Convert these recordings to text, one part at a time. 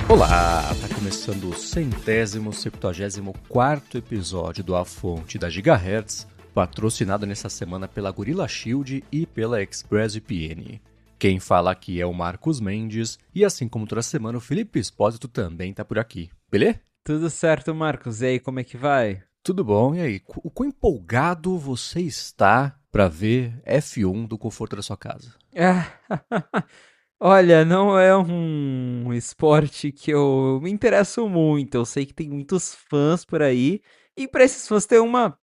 Olá, tá começando o 174º episódio do A Fonte da Gigahertz, patrocinado nessa semana pela Gorilla Shield e pela ExpressVPN. Quem fala aqui é o Marcos Mendes, e assim como toda semana o Felipe Espósito também tá por aqui, beleza? Tudo certo, Marcos. E aí, como é que vai? Tudo bom, e aí? O quão empolgado você está pra ver F1 do conforto da sua casa? Olha, não é um esporte que eu me interesso muito. Eu sei que tem muitos fãs por aí. E para esses fãs tem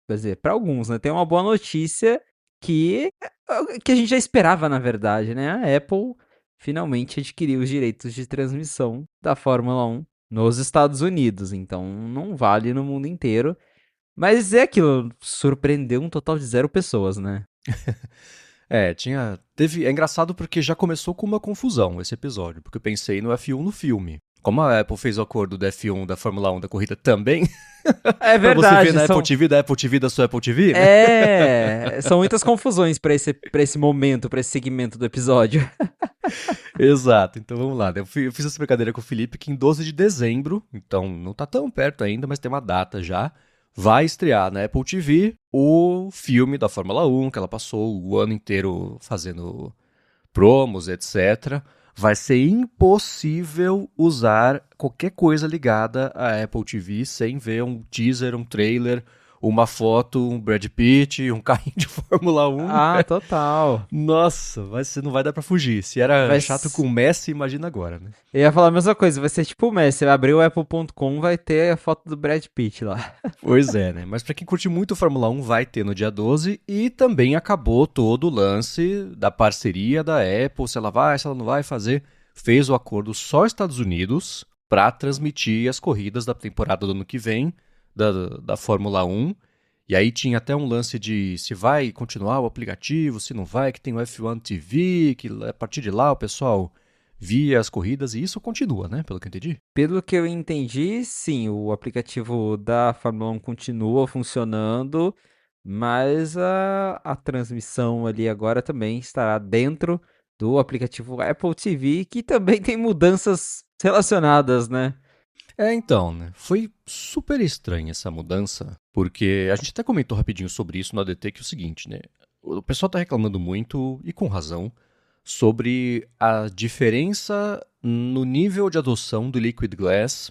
quer dizer, para alguns, né? Tem uma boa notícia que, que a gente já esperava, na verdade, né? A Apple finalmente adquiriu os direitos de transmissão da Fórmula 1 nos Estados Unidos. Então não vale no mundo inteiro. Mas é aquilo, surpreendeu um total de 0 pessoas, né? É engraçado porque já começou com uma confusão esse episódio, porque eu pensei no F1 no filme. Como a Apple fez o acordo do F1 da Fórmula 1 da corrida também, É pra você ver verdade, na Apple TV, da Apple TV da sua Apple TV, né? são muitas confusões pra esse momento, pra esse segmento do episódio. Exato, então vamos lá. Eu fiz essa brincadeira com o Felipe que em 12 de dezembro, então não tá tão perto ainda, mas tem uma data já, vai estrear na Apple TV o filme da Fórmula 1, que ela passou o ano inteiro fazendo promos, etc. Vai ser impossível usar qualquer coisa ligada à Apple TV sem ver um teaser, um trailer, uma foto, um Brad Pitt, um carrinho de Fórmula 1. Ah, total. Nossa, não vai dar pra fugir. Se era Vai chato s- com o Messi, imagina agora, né? Eu ia falar a mesma coisa, vai ser tipo o Messi, você vai abrir o apple.com, vai ter a foto do Brad Pitt lá. Pois é, né? Mas pra quem curte muito Fórmula 1, vai ter no dia 12 e também acabou todo o lance da parceria da Apple, se ela vai, se ela não vai fazer. Fez o acordo só Estados Unidos pra transmitir as corridas da temporada do ano que vem da Fórmula 1. E aí tinha até um lance de se vai continuar o aplicativo, se não vai, que tem o F1 TV, que a partir de lá o pessoal via as corridas, e isso continua, né? Pelo que eu entendi. Pelo que eu entendi, sim, o aplicativo da Fórmula 1 continua funcionando, mas a transmissão ali agora também estará dentro do aplicativo Apple TV, que também tem mudanças relacionadas, né? Então, né? Foi super estranha essa mudança, porque a gente até comentou rapidinho sobre isso no ADT, que é o seguinte, né? O pessoal tá reclamando muito, e com razão, sobre a diferença no nível de adoção do Liquid Glass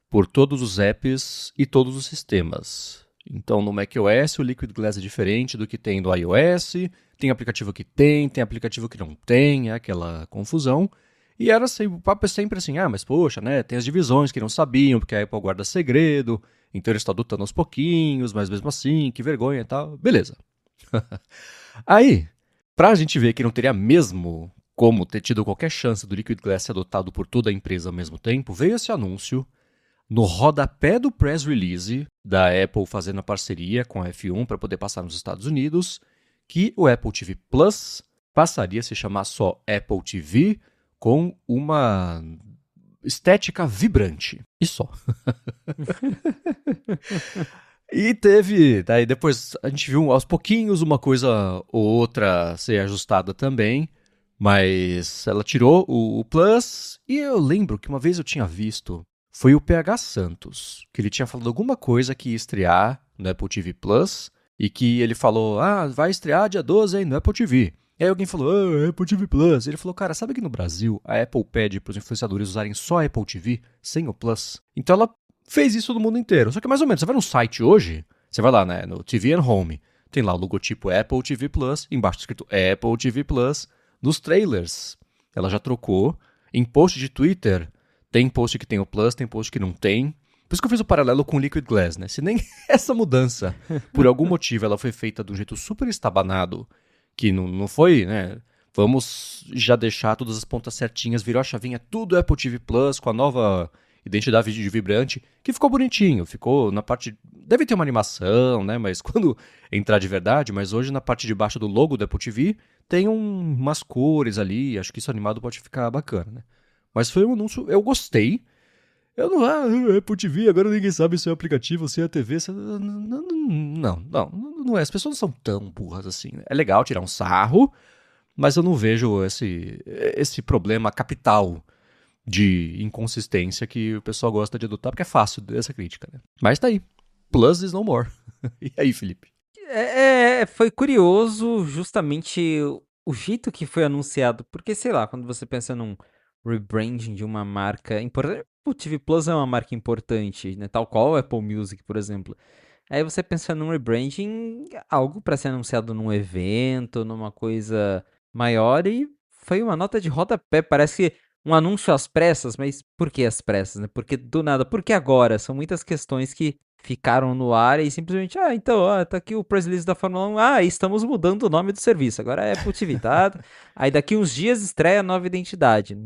por todos os apps e todos os sistemas. Então, no macOS, o Liquid Glass é diferente do que tem do iOS, tem aplicativo que tem aplicativo que não tem, é aquela confusão. E era assim, o papo é sempre assim, mas poxa, né, tem as divisões que não sabiam, porque a Apple guarda segredo, então eles estão adotando aos pouquinhos, mas mesmo assim, que vergonha e tal. Beleza. Aí, pra gente ver que não teria mesmo como ter tido qualquer chance do Liquid Glass ser adotado por toda a empresa ao mesmo tempo, veio esse anúncio no rodapé do press release da Apple fazendo a parceria com a F1 para poder passar nos Estados Unidos, que o Apple TV Plus passaria a se chamar só Apple TV com uma estética vibrante. E só. E teve, daí depois a gente viu aos pouquinhos uma coisa ou outra ser ajustada também, mas ela tirou o Plus, e eu lembro que uma vez eu tinha visto, foi o PH Santos, que ele tinha falado alguma coisa que ia estrear no Apple TV Plus, e que ele falou, vai estrear dia 12 aí no Apple TV. E aí alguém falou, Apple TV Plus. Ele falou, cara, sabe que no Brasil a Apple pede para os influenciadores usarem só a Apple TV, sem o Plus? Então ela fez isso no mundo inteiro. Só que mais ou menos, você vai no site hoje, você vai lá, né, no TV and Home, tem lá o logotipo Apple TV Plus, embaixo escrito Apple TV Plus. Nos trailers, ela já trocou. Em post de Twitter, tem post que tem o Plus, tem post que não tem. Por isso que eu fiz o paralelo com o Liquid Glass, né? Se nem essa mudança, por algum motivo, ela foi feita de um jeito super estabanado, que não foi, né? Vamos já deixar todas as pontas certinhas, virou a chavinha, tudo Apple TV Plus, com a nova identidade de vibrante, que ficou bonitinho, ficou na parte... Deve ter uma animação, né? Mas quando entrar de verdade, mas hoje na parte de baixo do logo da Apple TV, tem umas cores ali, acho que isso animado pode ficar bacana, né? Mas foi um anúncio, eu gostei. Eu não, Apple TV, agora ninguém sabe se é aplicativo, se é TV. Não é. As pessoas não são tão burras assim. Né? É legal tirar um sarro, mas eu não vejo esse problema capital de inconsistência que o pessoal gosta de adotar, porque é fácil essa crítica, né? Mas tá aí. Plus is no more. E aí, Felipe? Foi curioso justamente o jeito que foi anunciado, porque sei lá, quando você pensa num rebranding de uma marca importante, o TV Plus é uma marca importante, né? Tal qual o Apple Music, por exemplo. Aí você pensa num rebranding, algo para ser anunciado num evento, numa coisa maior, e foi uma nota de rodapé. Parece que um anúncio às pressas, mas por que às pressas, né? Porque do nada, por que agora? São muitas questões que ficaram no ar e simplesmente, então, tá aqui o press release da Fórmula 1, estamos mudando o nome do serviço, agora é Apple TV, tá? Aí daqui uns dias estreia a nova identidade.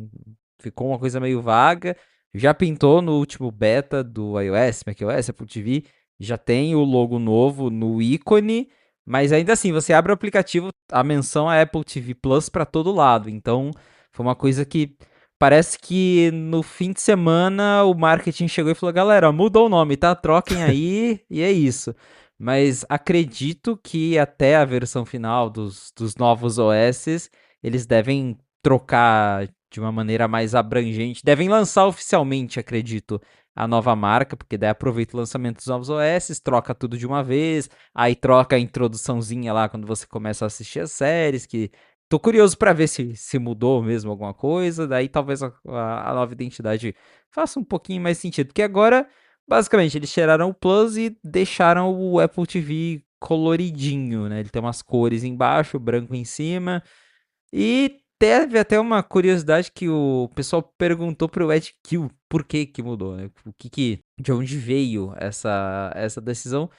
Ficou uma coisa meio vaga, já pintou no último beta do iOS, macOS, Apple TV, já tem o logo novo no ícone, mas ainda assim, você abre o aplicativo, a menção é Apple TV Plus para todo lado. Então, foi uma coisa que parece que no fim de semana o marketing chegou e falou: galera, mudou o nome, tá? Troquem aí e é isso. Mas acredito que até a versão final dos novos OS, eles devem trocar de uma maneira mais abrangente. Devem lançar oficialmente, acredito, a nova marca, porque daí aproveita o lançamento dos novos OS, troca tudo de uma vez, aí troca a introduçãozinha lá quando você começa a assistir as séries, que tô curioso pra ver se mudou mesmo alguma coisa, daí talvez a nova identidade faça um pouquinho mais sentido, porque agora, basicamente, eles tiraram o Plus e deixaram o Apple TV coloridinho, né? Ele tem umas cores embaixo, branco em cima, e teve até uma curiosidade que o pessoal perguntou pro Ed Kill por que que mudou, né? De onde veio essa decisão.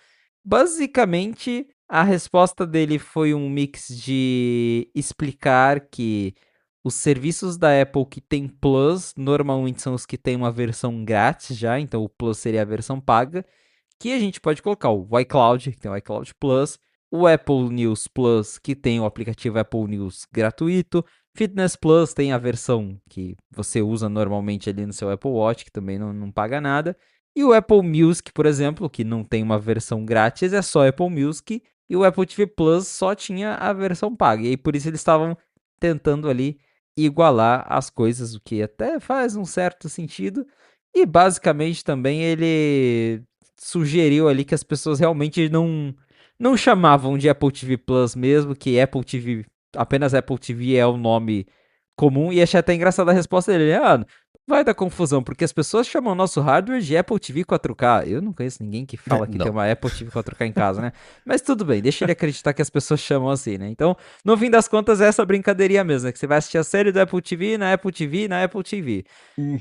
Basicamente, a resposta dele foi um mix de explicar que os serviços da Apple que tem Plus normalmente são os que têm uma versão grátis já, então o Plus seria a versão paga, que a gente pode colocar o iCloud, que tem o iCloud Plus, o Apple News Plus, que tem o aplicativo Apple News gratuito, Fitness Plus tem a versão que você usa normalmente ali no seu Apple Watch, que também não paga nada, e o Apple Music, por exemplo, que não tem uma versão grátis, é só Apple Music, e o Apple TV Plus só tinha a versão paga, e aí por isso eles estavam tentando ali igualar as coisas, o que até faz um certo sentido, e basicamente também ele sugeriu ali que as pessoas realmente não chamavam de Apple TV Plus mesmo, que Apple TV, apenas Apple TV é o nome comum, e achei até engraçada a resposta dele, vai dar confusão, porque as pessoas chamam nosso hardware de Apple TV 4K. Eu não conheço ninguém que fala que tem Não. uma Apple TV 4K em casa, né? Mas tudo bem, deixa ele acreditar que as pessoas chamam assim, né? Então, no fim das contas, é essa brincadeirinha mesmo, né? Que você vai assistir a série do Apple TV na Apple TV na Apple TV. Uhum.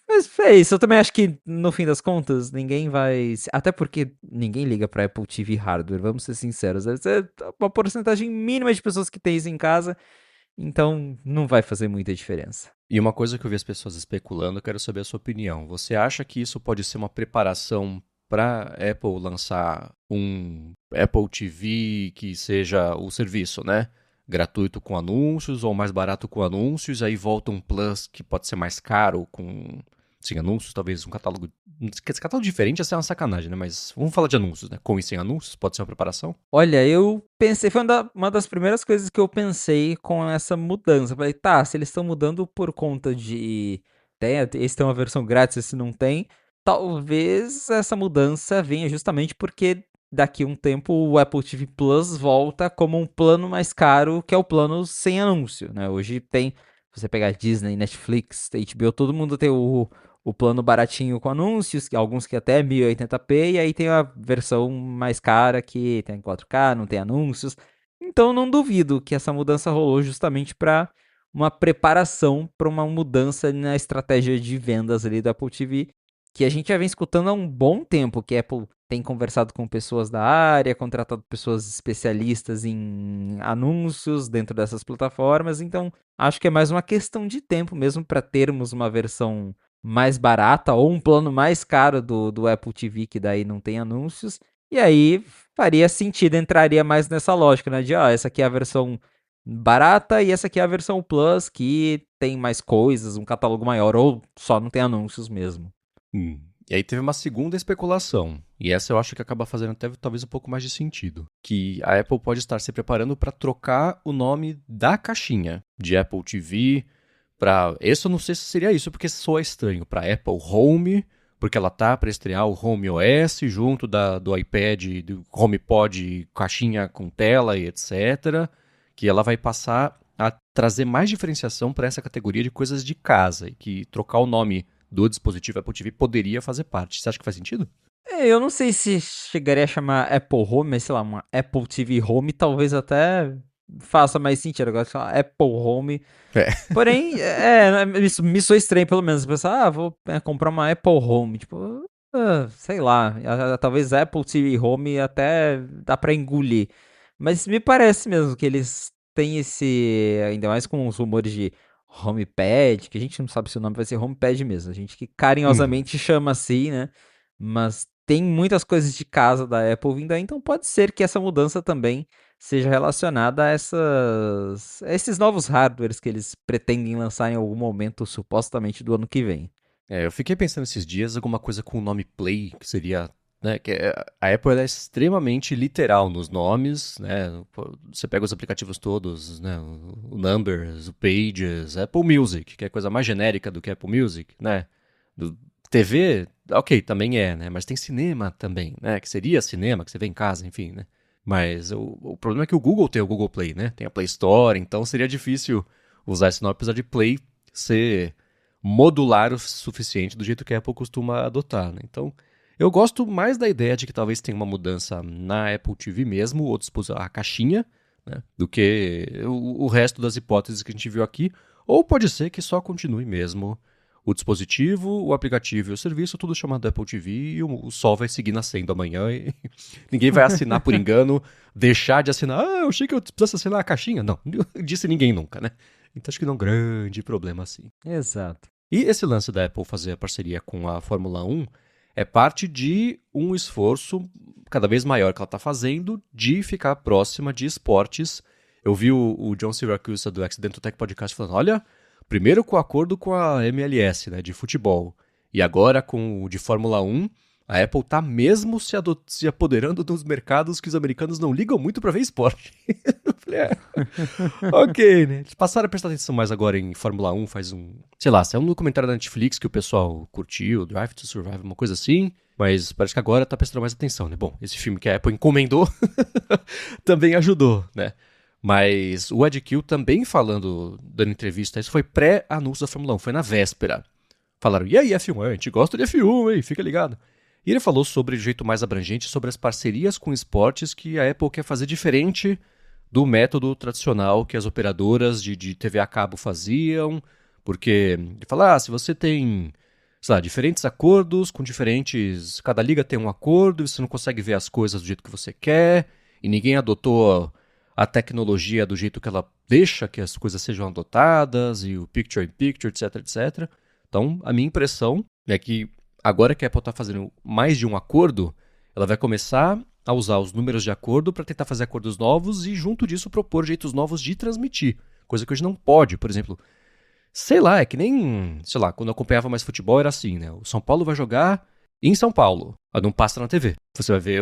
Mas é isso, eu também acho que no fim das contas ninguém vai. Até porque ninguém liga pra Apple TV hardware, vamos ser sinceros. Deve ser uma porcentagem mínima de pessoas que tem isso em casa, então não vai fazer muita diferença. E uma coisa que eu vi as pessoas especulando, eu quero saber a sua opinião. Você acha que isso pode ser uma preparação para Apple lançar um Apple TV que seja o serviço, né? Gratuito com anúncios ou mais barato com anúncios, aí volta um Plus que pode ser mais caro com sem anúncios, talvez um catálogo. Esse catálogo diferente ia ser uma sacanagem, né? Mas vamos falar de anúncios, né? Com e sem anúncios, pode ser uma preparação? Olha, eu pensei, foi uma das primeiras coisas que eu pensei com essa mudança. Eu falei, tá, se eles estão mudando por conta de. Esse tem uma versão grátis, esse não tem. Talvez essa mudança venha justamente porque daqui a um tempo o Apple TV Plus volta como um plano mais caro, que é o plano sem anúncio, né? Hoje tem, se você pegar Disney, Netflix, HBO, todo mundo tem o plano baratinho com anúncios, alguns que até 1080p, e aí tem a versão mais cara que tem 4K, não tem anúncios. Então não duvido que essa mudança rolou justamente para uma preparação para uma mudança na estratégia de vendas ali da Apple TV, que a gente já vem escutando há um bom tempo, que a Apple tem conversado com pessoas da área, contratado pessoas especialistas em anúncios dentro dessas plataformas, então acho que é mais uma questão de tempo mesmo para termos uma versão mais barata ou um plano mais caro do Apple TV, que daí não tem anúncios. E aí faria sentido, entraria mais nessa lógica, né? De, essa aqui é a versão barata e essa aqui é a versão Plus, que tem mais coisas, um catálogo maior, ou só não tem anúncios mesmo. Hum. E aí teve uma segunda especulação, e essa eu acho que acaba fazendo até talvez um pouco mais de sentido, que a Apple pode estar se preparando para trocar o nome da caixinha de Apple TV para, esse eu não sei se seria isso, porque soa estranho, para Apple Home, porque ela tá para estrear o Home OS junto do iPad, do HomePod, caixinha com tela e etc, que ela vai passar a trazer mais diferenciação para essa categoria de coisas de casa, e que trocar o nome do dispositivo Apple TV poderia fazer parte. Você acha que faz sentido? Eu não sei se chegaria a chamar Apple Home, mas sei lá, uma Apple TV Home talvez até faça mais sentido. Agora, sei lá, Apple Home. É. Porém, isso me soa estranho, pelo menos. Pensar, vou comprar uma Apple Home. Tipo, sei lá, talvez Apple TV Home até dá pra engolir. Mas me parece mesmo que eles têm esse. Ainda mais com os rumores de HomePad, que a gente não sabe se o nome vai ser HomePad mesmo. A gente que Uhum. carinhosamente chama assim, né? Mas tem muitas coisas de casa da Apple vindo aí, então pode ser que essa mudança também seja relacionada a esses novos hardwares que eles pretendem lançar em algum momento, supostamente do ano que vem. É, eu fiquei pensando esses dias alguma coisa com o nome Play, que seria, né, a Apple ela é extremamente literal nos nomes, né? Pô, você pega os aplicativos todos, né, o Numbers, o Pages, Apple Music, que é coisa mais genérica do que Apple Music, né? Do TV, ok, também é, né? Mas tem cinema também, né? Que seria cinema, que você vê em casa, enfim, né? Mas o problema é que o Google tem o Google Play, né? Tem a Play Store, então seria difícil usar esse nome, apesar de Play ser modular o suficiente do jeito que a Apple costuma adotar, né? Então, eu gosto mais da ideia de que talvez tenha uma mudança na Apple TV mesmo, ou a caixinha, né? Do que o resto das hipóteses que a gente viu aqui. Ou pode ser que só continue mesmo o dispositivo, o aplicativo e o serviço, tudo chamado Apple TV, e o sol vai seguir nascendo amanhã e ninguém vai assinar por engano, deixar de assinar. Ah, eu achei que eu precisasse assinar a caixinha. Não, disse ninguém nunca, né? Então acho que não é um grande problema assim. Exato. E esse lance da Apple fazer a parceria com a Fórmula 1 é parte de um esforço cada vez maior que ela está fazendo de ficar próxima de esportes. Eu vi o John Siracusa do Accidental Tech Podcast falando, olha, primeiro com o acordo com a MLS, né, de futebol, e agora com o de Fórmula 1, a Apple está mesmo se apoderando dos mercados que os americanos não ligam muito para ver esporte. Eu falei, ok, né? Eles passaram a prestar atenção mais agora em Fórmula 1, faz um. Sei lá, saiu um documentário da Netflix que o pessoal curtiu, Drive to Survive, uma coisa assim. Mas parece que agora tá prestando mais atenção, né? Bom, esse filme que a Apple encomendou também ajudou, né? Mas o Ed Kill também falando, dando entrevista, isso foi pré-anúncio da Fórmula 1, foi na véspera. Falaram, e aí, F1? A gente gosta de F1, hein? Fica ligado. E ele falou sobre, de jeito mais abrangente, sobre as parcerias com esportes que a Apple quer fazer diferente do método tradicional que as operadoras de TV a cabo faziam, porque ele fala, se você tem, sei lá, diferentes acordos com diferentes, cada liga tem um acordo e você não consegue ver as coisas do jeito que você quer, e ninguém adotou a tecnologia do jeito que ela deixa que as coisas sejam adotadas, e o picture in picture, etc, etc. Então, a minha impressão é que agora que a Apple está fazendo mais de um acordo, ela vai começar a usar os números de acordo para tentar fazer acordos novos e, junto disso, propor jeitos novos de transmitir. Coisa que hoje não pode. Por exemplo, sei lá, é que nem, sei lá, quando eu acompanhava mais futebol era assim, né? O São Paulo vai jogar em São Paulo, não passa na TV. Você vai ver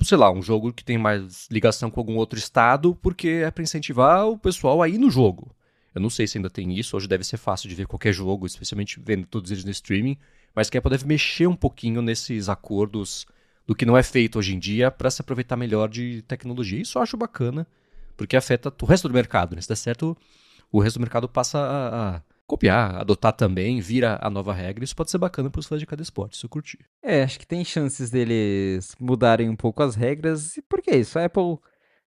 sei lá, um jogo que tem mais ligação com algum outro estado, porque é para incentivar o pessoal a ir no jogo. Eu não sei se ainda tem isso, hoje deve ser fácil de ver qualquer jogo, especialmente vendo todos eles no streaming, mas que a Apple deve mexer um pouquinho nesses acordos do que não é feito hoje em dia para se aproveitar melhor de tecnologia. Isso eu acho bacana, porque afeta o resto do mercado, né? Se der certo, o resto do mercado passa a copiar, adotar também, vira a nova regra. Isso pode ser bacana para os fãs de cada esporte, se eu curtir. Acho que tem chances deles mudarem um pouco as regras. E por que isso? A Apple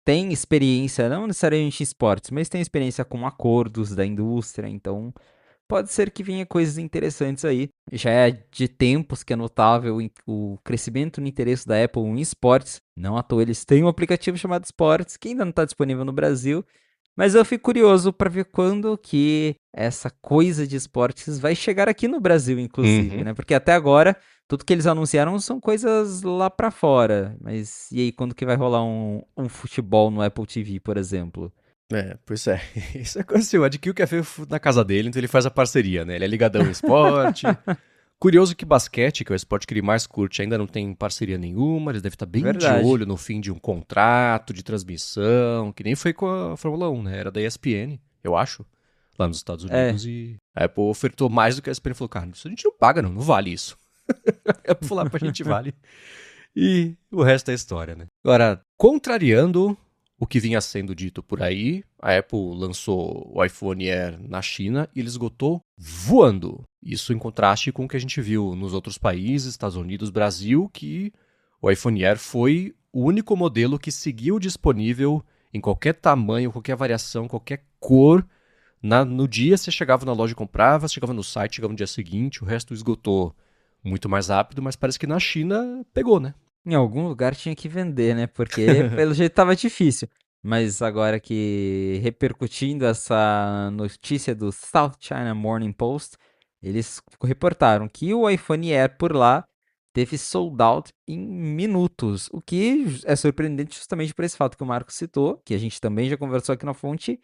tem experiência, não necessariamente em esportes, mas tem experiência com acordos da indústria, então pode ser que venha coisas interessantes aí. Já é de tempos que é notável o crescimento no interesse da Apple em esportes. Não à toa eles têm um aplicativo chamado Sports, que ainda não está disponível no Brasil. Mas eu fico curioso para ver quando que essa coisa de esportes vai chegar aqui no Brasil, inclusive, Uhum. né? Porque até agora, tudo que eles anunciaram são coisas lá para fora. Mas e aí, quando que vai rolar um futebol no Apple TV, por exemplo? É, pois é. Isso é coisa assim, o Adquil quer ver na casa dele, então ele faz a parceria, né? Ele é ligadão em esporte, Curioso que basquete, que é o esporte que ele mais curte, ainda não tem parceria nenhuma, eles devem estar bem de Verdade. olho no fim de um contrato de transmissão, que nem foi com a Fórmula 1, né? Era da ESPN, eu acho, lá nos Estados É, Unidos, e a Apple ofertou mais do que a ESPN falou, cara, isso a gente não paga não vale isso. A Apple falou, pra gente vale. E o resto é história, né? Agora, contrariando o que vinha sendo dito por aí, a Apple lançou o iPhone Air na China e ele esgotou voando. Isso em contraste com o que a gente viu nos outros países, Estados Unidos, Brasil, que o iPhone Air foi o único modelo que seguiu disponível em qualquer tamanho, qualquer variação, qualquer cor. No dia você chegava na loja e comprava, você chegava no site, chegava no dia seguinte, o resto esgotou muito mais rápido, mas parece que na China pegou, né? em algum lugar tinha que vender, né? Porque pelo jeito tava difícil. Mas agora que repercutindo essa notícia do South China Morning Post, eles reportaram que o iPhone Air por lá teve sold out em minutos, o que é surpreendente justamente por esse fato que o Marco citou, que a gente também já conversou aqui na fonte,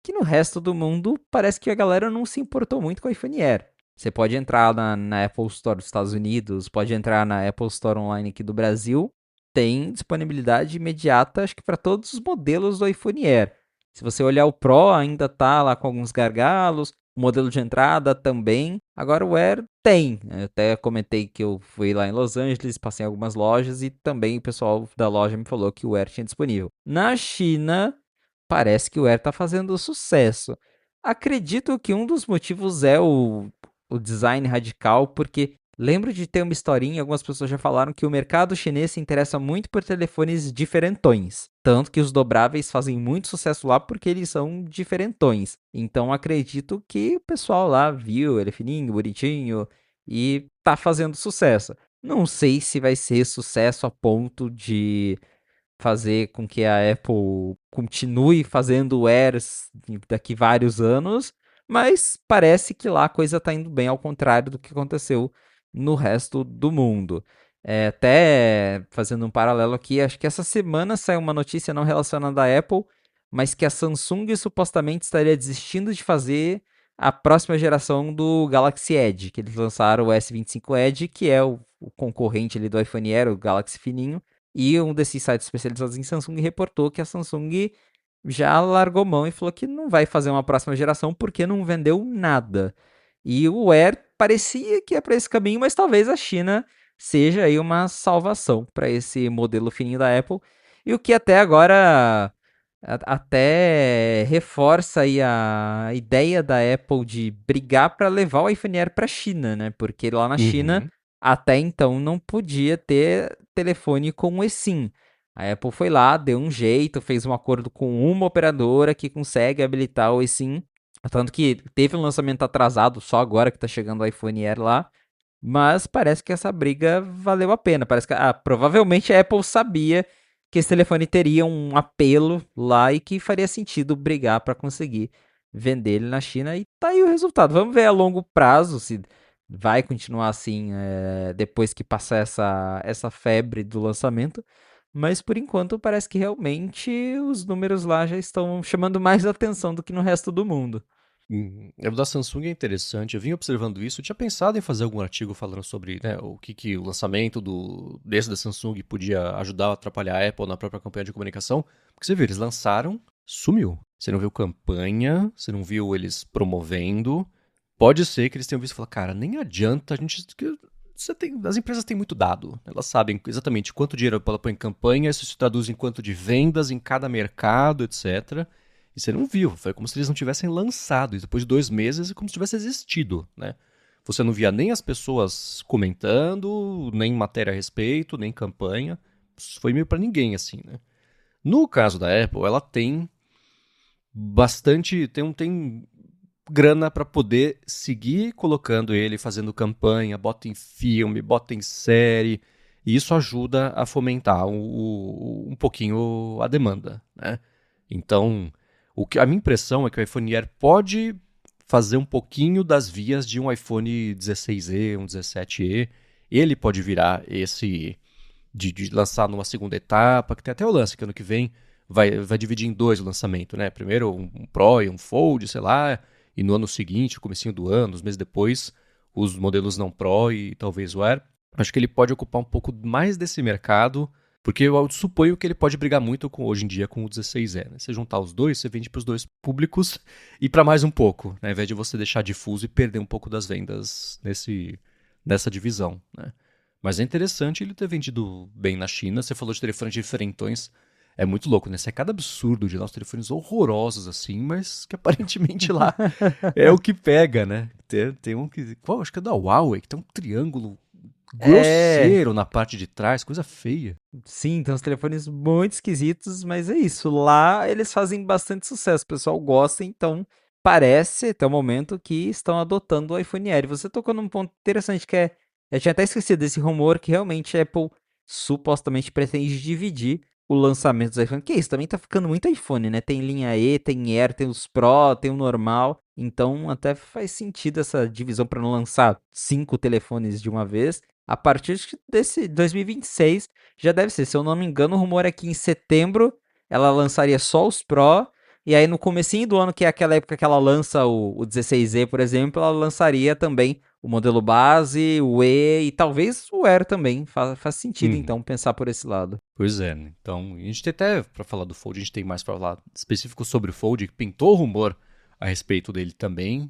que no resto do mundo parece que a galera não se importou muito com o iPhone Air. Você pode entrar na Apple Store dos Estados Unidos, pode entrar na Apple Store online aqui do Brasil, tem disponibilidade imediata, acho que para todos os modelos do iPhone Air. Se você olhar o Pro, ainda tá lá com alguns gargalos, o modelo de entrada também. Agora o Air tem. Eu até comentei que eu fui lá em Los Angeles, passei em algumas lojas e também o pessoal da loja me falou que o Air tinha disponível. Na China, parece que o Air está fazendo sucesso. Acredito que um dos motivos é o design radical, porque lembro de ter uma historinha, algumas pessoas já falaram que o mercado chinês se interessa muito por telefones diferentões. Tanto que os dobráveis fazem muito sucesso lá porque eles são diferentões. Então acredito que o pessoal lá viu, ele é fininho, bonitinho e tá fazendo sucesso. Não sei se vai ser sucesso a ponto de fazer com que a Apple continue fazendo Airs daqui vários anos, mas parece que lá a coisa está indo bem, ao contrário do que aconteceu no resto do mundo. Até fazendo um paralelo aqui, acho que essa semana saiu uma notícia não relacionada à Apple, mas que a Samsung supostamente estaria desistindo de fazer a próxima geração do Galaxy Edge, que eles lançaram o S25 Edge, que é o concorrente ali do iPhone Air, o Galaxy fininho, e um desses sites especializados em Samsung reportou que a Samsung já largou mão e falou que não vai fazer uma próxima geração porque não vendeu nada. E o Air parecia que é para esse caminho, mas talvez a China seja aí uma salvação para esse modelo fininho da Apple. E o que até agora até reforça aí a ideia da Apple de brigar para levar o iPhone Air para a China, né? Porque lá na China Uhum. até então não podia ter telefone com eSIM. A Apple foi lá, deu um jeito, fez um acordo com uma operadora que consegue habilitar o eSIM. Tanto que teve um lançamento atrasado, só agora que está chegando o iPhone Air lá. Mas parece que essa briga valeu a pena. Parece que provavelmente a Apple sabia que esse telefone teria um apelo lá e que faria sentido brigar para conseguir vender ele na China. E tá aí o resultado. Vamos ver a longo prazo se vai continuar assim depois que passar essa febre do lançamento. Mas por enquanto parece que realmente os números lá já estão chamando mais atenção do que no resto do mundo. O da Samsung é interessante. Eu vim observando isso. Eu tinha pensado em fazer algum artigo falando sobre, né, o que o lançamento desse da Samsung podia ajudar ou atrapalhar a Apple na própria campanha de comunicação. Porque você viu, eles lançaram, sumiu. Você não viu campanha, você não viu eles promovendo. Pode ser que eles tenham visto e falar, cara, nem adianta a gente. As empresas têm muito dado. Elas sabem exatamente quanto dinheiro ela põe em campanha, isso se traduz em quanto de vendas em cada mercado, etc. E você não viu, foi como se eles não tivessem lançado. E depois de 2 meses é como se tivesse existido, né? Você não via nem as pessoas comentando, nem matéria a respeito, nem campanha. Foi meio pra ninguém, assim, né? No caso da Apple, ela tem bastante. Tem grana pra poder seguir colocando ele, fazendo campanha, bota em filme, bota em série. E isso ajuda a fomentar um pouquinho a demanda, né? Então, a minha impressão é que o iPhone Air pode fazer um pouquinho das vias de um iPhone 16e, um 17e. Ele pode virar esse de lançar numa segunda etapa, que tem até o lance que ano que vem vai dividir em dois o lançamento, né? Primeiro um Pro e um Fold, sei lá, e no ano seguinte, comecinho do ano, uns meses depois, os modelos não Pro e talvez o Air. Acho que ele pode ocupar um pouco mais desse mercado, porque eu suponho que ele pode brigar muito hoje em dia com o 16E. Né? Se juntar os dois, você vende para os dois públicos e para mais um pouco, né? Ao invés de você deixar difuso e perder um pouco das vendas nessa divisão. Né? Mas é interessante ele ter vendido bem na China. Você falou de telefones diferentões. É muito louco, né? Você é cada absurdo de nossos telefones horrorosos assim, mas que aparentemente lá é o que pega, né? Tem um que. Qual? Acho que é da Huawei, que tem um triângulo É, grosseiro na parte de trás, coisa feia. sim, tem uns telefones muito esquisitos, mas é isso. Lá eles fazem bastante sucesso, o pessoal gosta, então parece, até o momento, que estão adotando o iPhone Air. Você tocou num ponto interessante que é. Eu tinha até esquecido desse rumor que realmente a Apple supostamente pretende dividir o lançamento dos iPhones. Que isso, também tá ficando muito iPhone, né? Tem linha E, tem Air, tem os Pro, tem o normal. Então até faz sentido essa divisão para não lançar 5 telefones de uma vez. A partir desse 2026 já deve ser, se eu não me engano, o rumor é que em setembro ela lançaria só os Pro, e aí no comecinho do ano, que é aquela época que ela lança o 16Z, por exemplo, ela lançaria também o modelo base, o E e talvez o Air também. Faz sentido Uhum. então pensar por esse lado. Pois é, né? Então, a gente tem até, pra falar do Fold, a gente tem mais pra falar específico sobre o Fold, que pintou rumor a respeito dele também.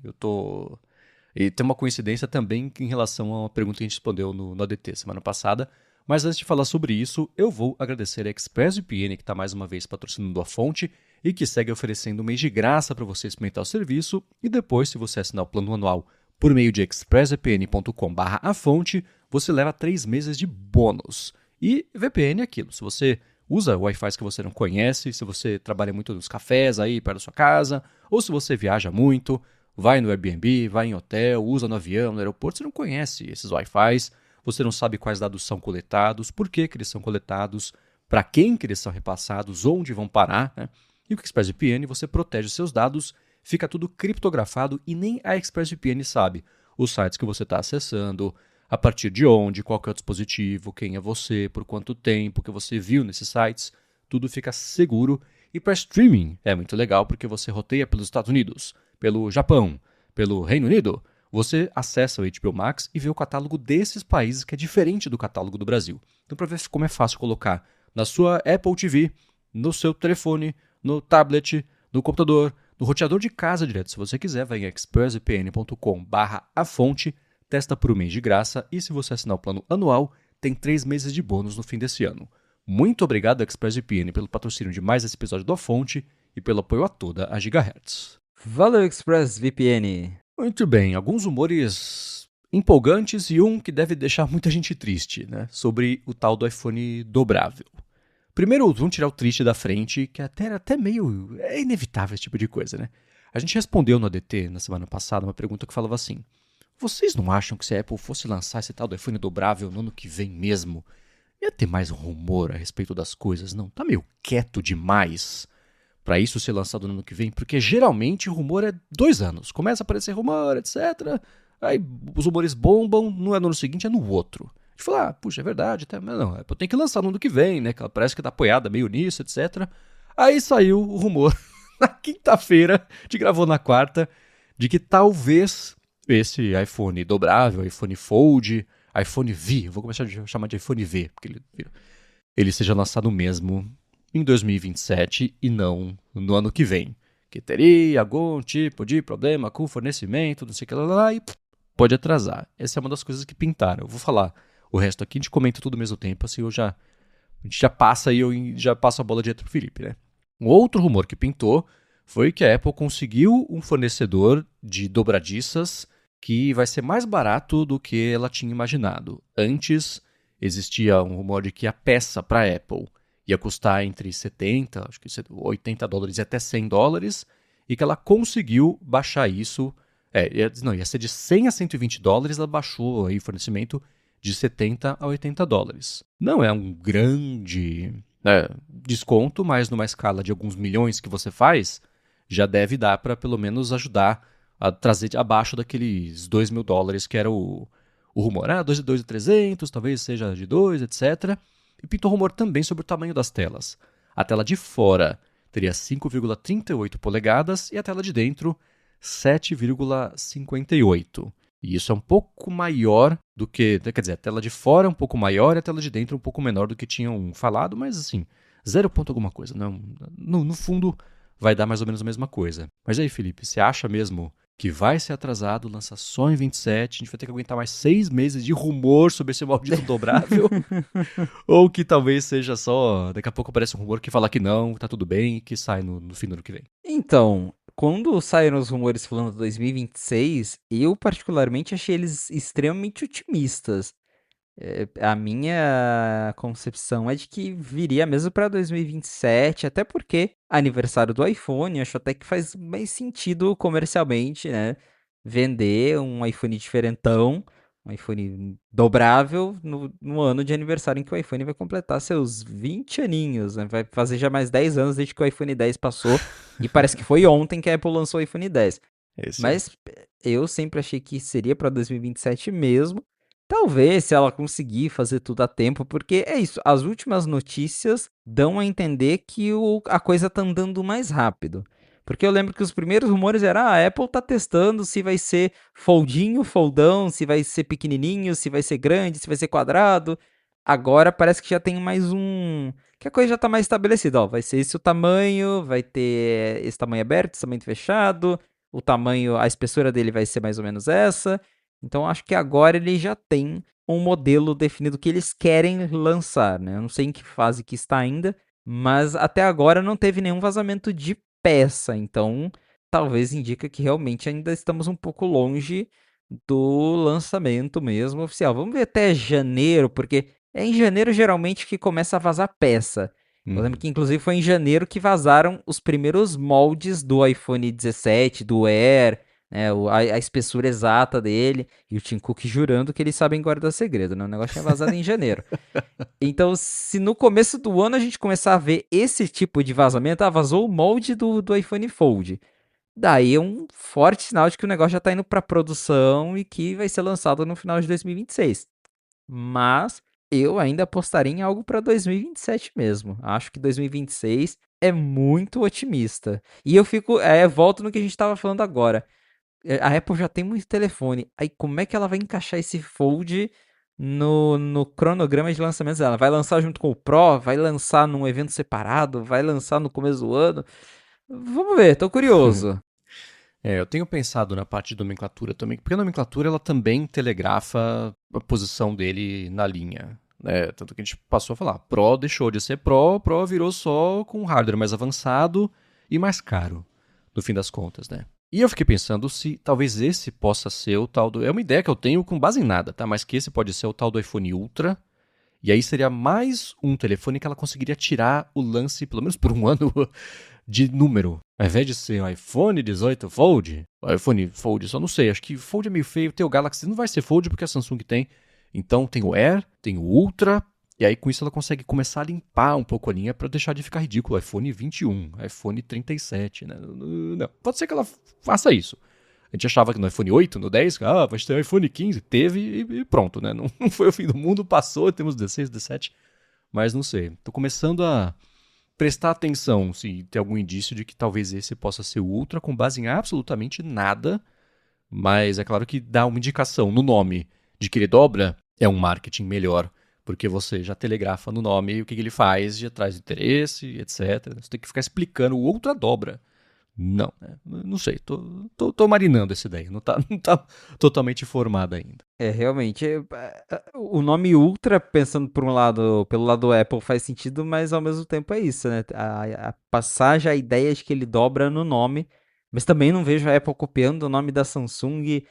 E tem uma coincidência também em relação a uma pergunta que a gente respondeu no ADT semana passada. Mas antes de falar sobre isso, eu vou agradecer a ExpressVPN, que está mais uma vez patrocinando a fonte e que segue oferecendo um mês de graça para você experimentar o serviço. E depois, se você assinar o plano anual por meio de expressvpn.com/afonte, você leva 3 meses de bônus. E VPN é aquilo, se você usa Wi-Fi que você não conhece, se você trabalha muito nos cafés aí perto da sua casa, ou se você viaja muito, vai no Airbnb, vai em hotel, usa no avião, no aeroporto, você não conhece esses Wi-Fis, você não sabe quais dados são coletados, por que eles são coletados, para quem que eles são repassados, onde vão parar, né? E com o ExpressVPN você protege os seus dados, fica tudo criptografado e nem a ExpressVPN sabe os sites que você está acessando, a partir de onde, qual que é o dispositivo, quem é você, por quanto tempo que você viu nesses sites, tudo fica seguro. E para streaming é muito legal porque você roteia pelos Estados Unidos, pelo Japão, pelo Reino Unido, você acessa o HBO Max e vê o catálogo desses países que é diferente do catálogo do Brasil. Então, para ver como é fácil colocar na sua Apple TV, no seu telefone, no tablet, no computador, no roteador de casa direto. Se você quiser, vai em expressvpn.com/afonte, testa por um mês de graça e se você assinar o plano anual, tem 3 meses de bônus no fim desse ano. Muito obrigado, ExpressVPN, pelo patrocínio de mais esse episódio da Fonte e pelo apoio a toda a Gigahertz. Valeu, ExpressVPN! Muito bem, alguns rumores empolgantes e um que deve deixar muita gente triste, né? Sobre o tal do iPhone dobrável. Primeiro, vamos tirar o triste da frente, que era até meio. É inevitável esse tipo de coisa, né? A gente respondeu no ADT na semana passada uma pergunta que falava assim: vocês não acham que se a Apple fosse lançar esse tal do iPhone dobrável no ano que vem mesmo, ia ter mais rumor a respeito das coisas? Não, tá meio quieto demais para isso ser lançado no ano que vem, porque geralmente o rumor é 2 anos. Começa a aparecer rumor, etc. Aí os rumores bombam, não é no ano seguinte, é no outro. A gente fala, puxa, é verdade, mas não, eu tenho que lançar no ano que vem, né? Que ela parece que tá apoiada meio nisso, etc. Aí saiu o rumor na quinta-feira, a gente gravou na quarta, de que talvez esse iPhone dobrável, iPhone Fold, iPhone V, eu vou começar a chamar de iPhone V, porque ele seja lançado mesmo em 2027 e não no ano que vem. Que teria algum tipo de problema com o fornecimento, não sei o que lá, e pode atrasar. Essa é uma das coisas que pintaram. Eu vou falar o resto aqui, a gente comenta tudo ao mesmo tempo, assim a gente já passa e eu já passo a bola direto pro Felipe, né? Um outro rumor que pintou foi que a Apple conseguiu um fornecedor de dobradiças que vai ser mais barato do que ela tinha imaginado. Antes existia um rumor de que a peça para a Apple ia custar entre 70, acho que 80 dólares e até 100 dólares, e que ela conseguiu baixar isso. Ia ser de 100 a 120 dólares, ela baixou aí o fornecimento de 70 a 80 dólares. Não é um grande desconto, mas numa escala de alguns milhões que você faz, já deve dar para pelo menos ajudar a trazer abaixo daqueles 2 mil dólares que era o rumor. 2.300, talvez seja de 2, etc. E pintou rumor também sobre o tamanho das telas. A tela de fora teria 5,38 polegadas e a tela de dentro 7,58. E isso é um pouco maior do que. Quer dizer, a tela de fora é um pouco maior e a tela de dentro é um pouco menor do que tinham falado, mas assim, zero ponto alguma coisa. Não, no fundo, vai dar mais ou menos a mesma coisa. Mas aí, Felipe, você acha mesmo que vai ser atrasado, lança só em 27, a gente vai ter que aguentar mais 6 meses de rumor sobre esse maldito dobrável? Ou que talvez seja só. Daqui a pouco aparece um rumor que fala que não, tá tudo bem, que sai no fim do ano que vem. Então, quando saíram os rumores falando de 2026, eu particularmente achei eles extremamente otimistas. A minha concepção é de que viria mesmo para 2027, até porque aniversário do iPhone, acho até que faz mais sentido comercialmente, né? Vender um iPhone diferentão, um iPhone dobrável no ano de aniversário em que o iPhone vai completar seus 20 aninhos, né? Vai fazer já mais 10 anos desde que o iPhone 10 passou, e parece que foi ontem que a Apple lançou o iPhone 10. Esse é. Mas eu sempre achei que seria para 2027 mesmo. Talvez se ela conseguir fazer tudo a tempo, porque é isso, as últimas notícias dão a entender que a coisa tá andando mais rápido. Porque eu lembro que os primeiros rumores eram, a Apple tá testando se vai ser foldinho, foldão, se vai ser pequenininho, se vai ser grande, se vai ser quadrado. Agora parece que já tem mais que a coisa já tá mais estabelecida, ó, vai ser esse o tamanho, vai ter esse tamanho aberto, esse tamanho fechado, o tamanho, a espessura dele vai ser mais ou menos essa. Então acho que agora ele já tem um modelo definido que eles querem lançar, né? Eu não sei em que fase que está ainda, mas até agora não teve nenhum vazamento de peça, então talvez indica que realmente ainda estamos um pouco longe do lançamento mesmo oficial. Vamos ver até janeiro, porque é em janeiro geralmente que começa a vazar peça. Eu lembro Uhum. que inclusive foi em janeiro que vazaram os primeiros moldes do iPhone 17, do Air, né, a espessura exata dele, e o Tim Cook jurando que eles sabem guardar segredo, né? O negócio tinha vazado em janeiro. Então, se no começo do ano a gente começar a ver esse tipo de vazamento, vazou o molde do iPhone Fold. Daí é um forte sinal de que o negócio já está indo para produção e que vai ser lançado no final de 2026. Mas eu ainda apostaria em algo para 2027 mesmo. Acho que 2026 é muito otimista. E eu fico, volto no que a gente estava falando agora. A Apple já tem muito telefone. Aí como é que ela vai encaixar esse Fold no cronograma de lançamentos dela? Vai lançar junto com o Pro? Vai lançar num evento separado? Vai lançar no começo do ano? Vamos ver, tô curioso. Eu tenho pensado na parte de nomenclatura também, porque a nomenclatura ela também telegrafa a posição dele na linha. Né? Tanto que a gente passou a falar, Pro deixou de ser Pro virou só com um hardware mais avançado e mais caro, no fim das contas, né? E eu fiquei pensando se talvez esse possa ser o tal do. É uma ideia que eu tenho com base em nada, tá? Mas que esse pode ser o tal do iPhone Ultra. E aí seria mais um telefone que ela conseguiria tirar o lance, pelo menos por um ano, de número. Ao invés de ser o iPhone 18 Fold, o iPhone Fold, só não sei, acho que Fold é meio feio, tem o Galaxy, não vai ser Fold porque a Samsung tem. Então tem o Air, tem o Ultra, e aí com isso ela consegue começar a limpar um pouco a linha para deixar de ficar ridículo. iPhone 21, iPhone 37, né? Não, pode ser que ela faça isso. A gente achava que no iPhone 8, no 10, vai ter iPhone 15, teve e pronto, né? Não, não foi o fim do mundo, passou, temos 16, 17, mas não sei. Tô começando a prestar atenção se tem algum indício de que talvez esse possa ser o Ultra com base em absolutamente nada, mas é claro que dá uma indicação no nome de que ele dobra, é um marketing melhor, porque você já telegrafa no nome o que ele faz, já traz interesse, etc. Você tem que ficar explicando o Ultra dobra. Não, né? Não sei, tô marinando essa ideia, não tá totalmente formada ainda. Realmente, o nome Ultra, pensando por um lado, pelo lado do Apple, faz sentido, mas ao mesmo tempo é isso, né? A passagem, a ideia de que ele dobra no nome, mas também não vejo a Apple copiando o nome da Samsung.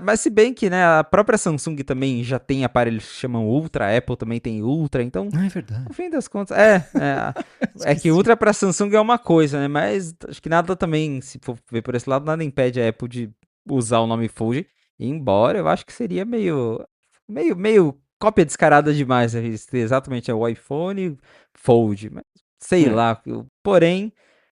Mas se bem que, né, a própria Samsung também já tem aparelhos que chamam Ultra, a Apple também tem Ultra, então, Ah, é no verdade. fim das contas, é que Esqueci. Ultra para Samsung é uma coisa, né? Mas acho que nada também, se for ver por esse lado, nada impede a Apple de usar o nome Fold. Embora eu acho que seria meio cópia descarada demais, né? Exatamente, é o iPhone Fold, mas sei É. lá. Porém,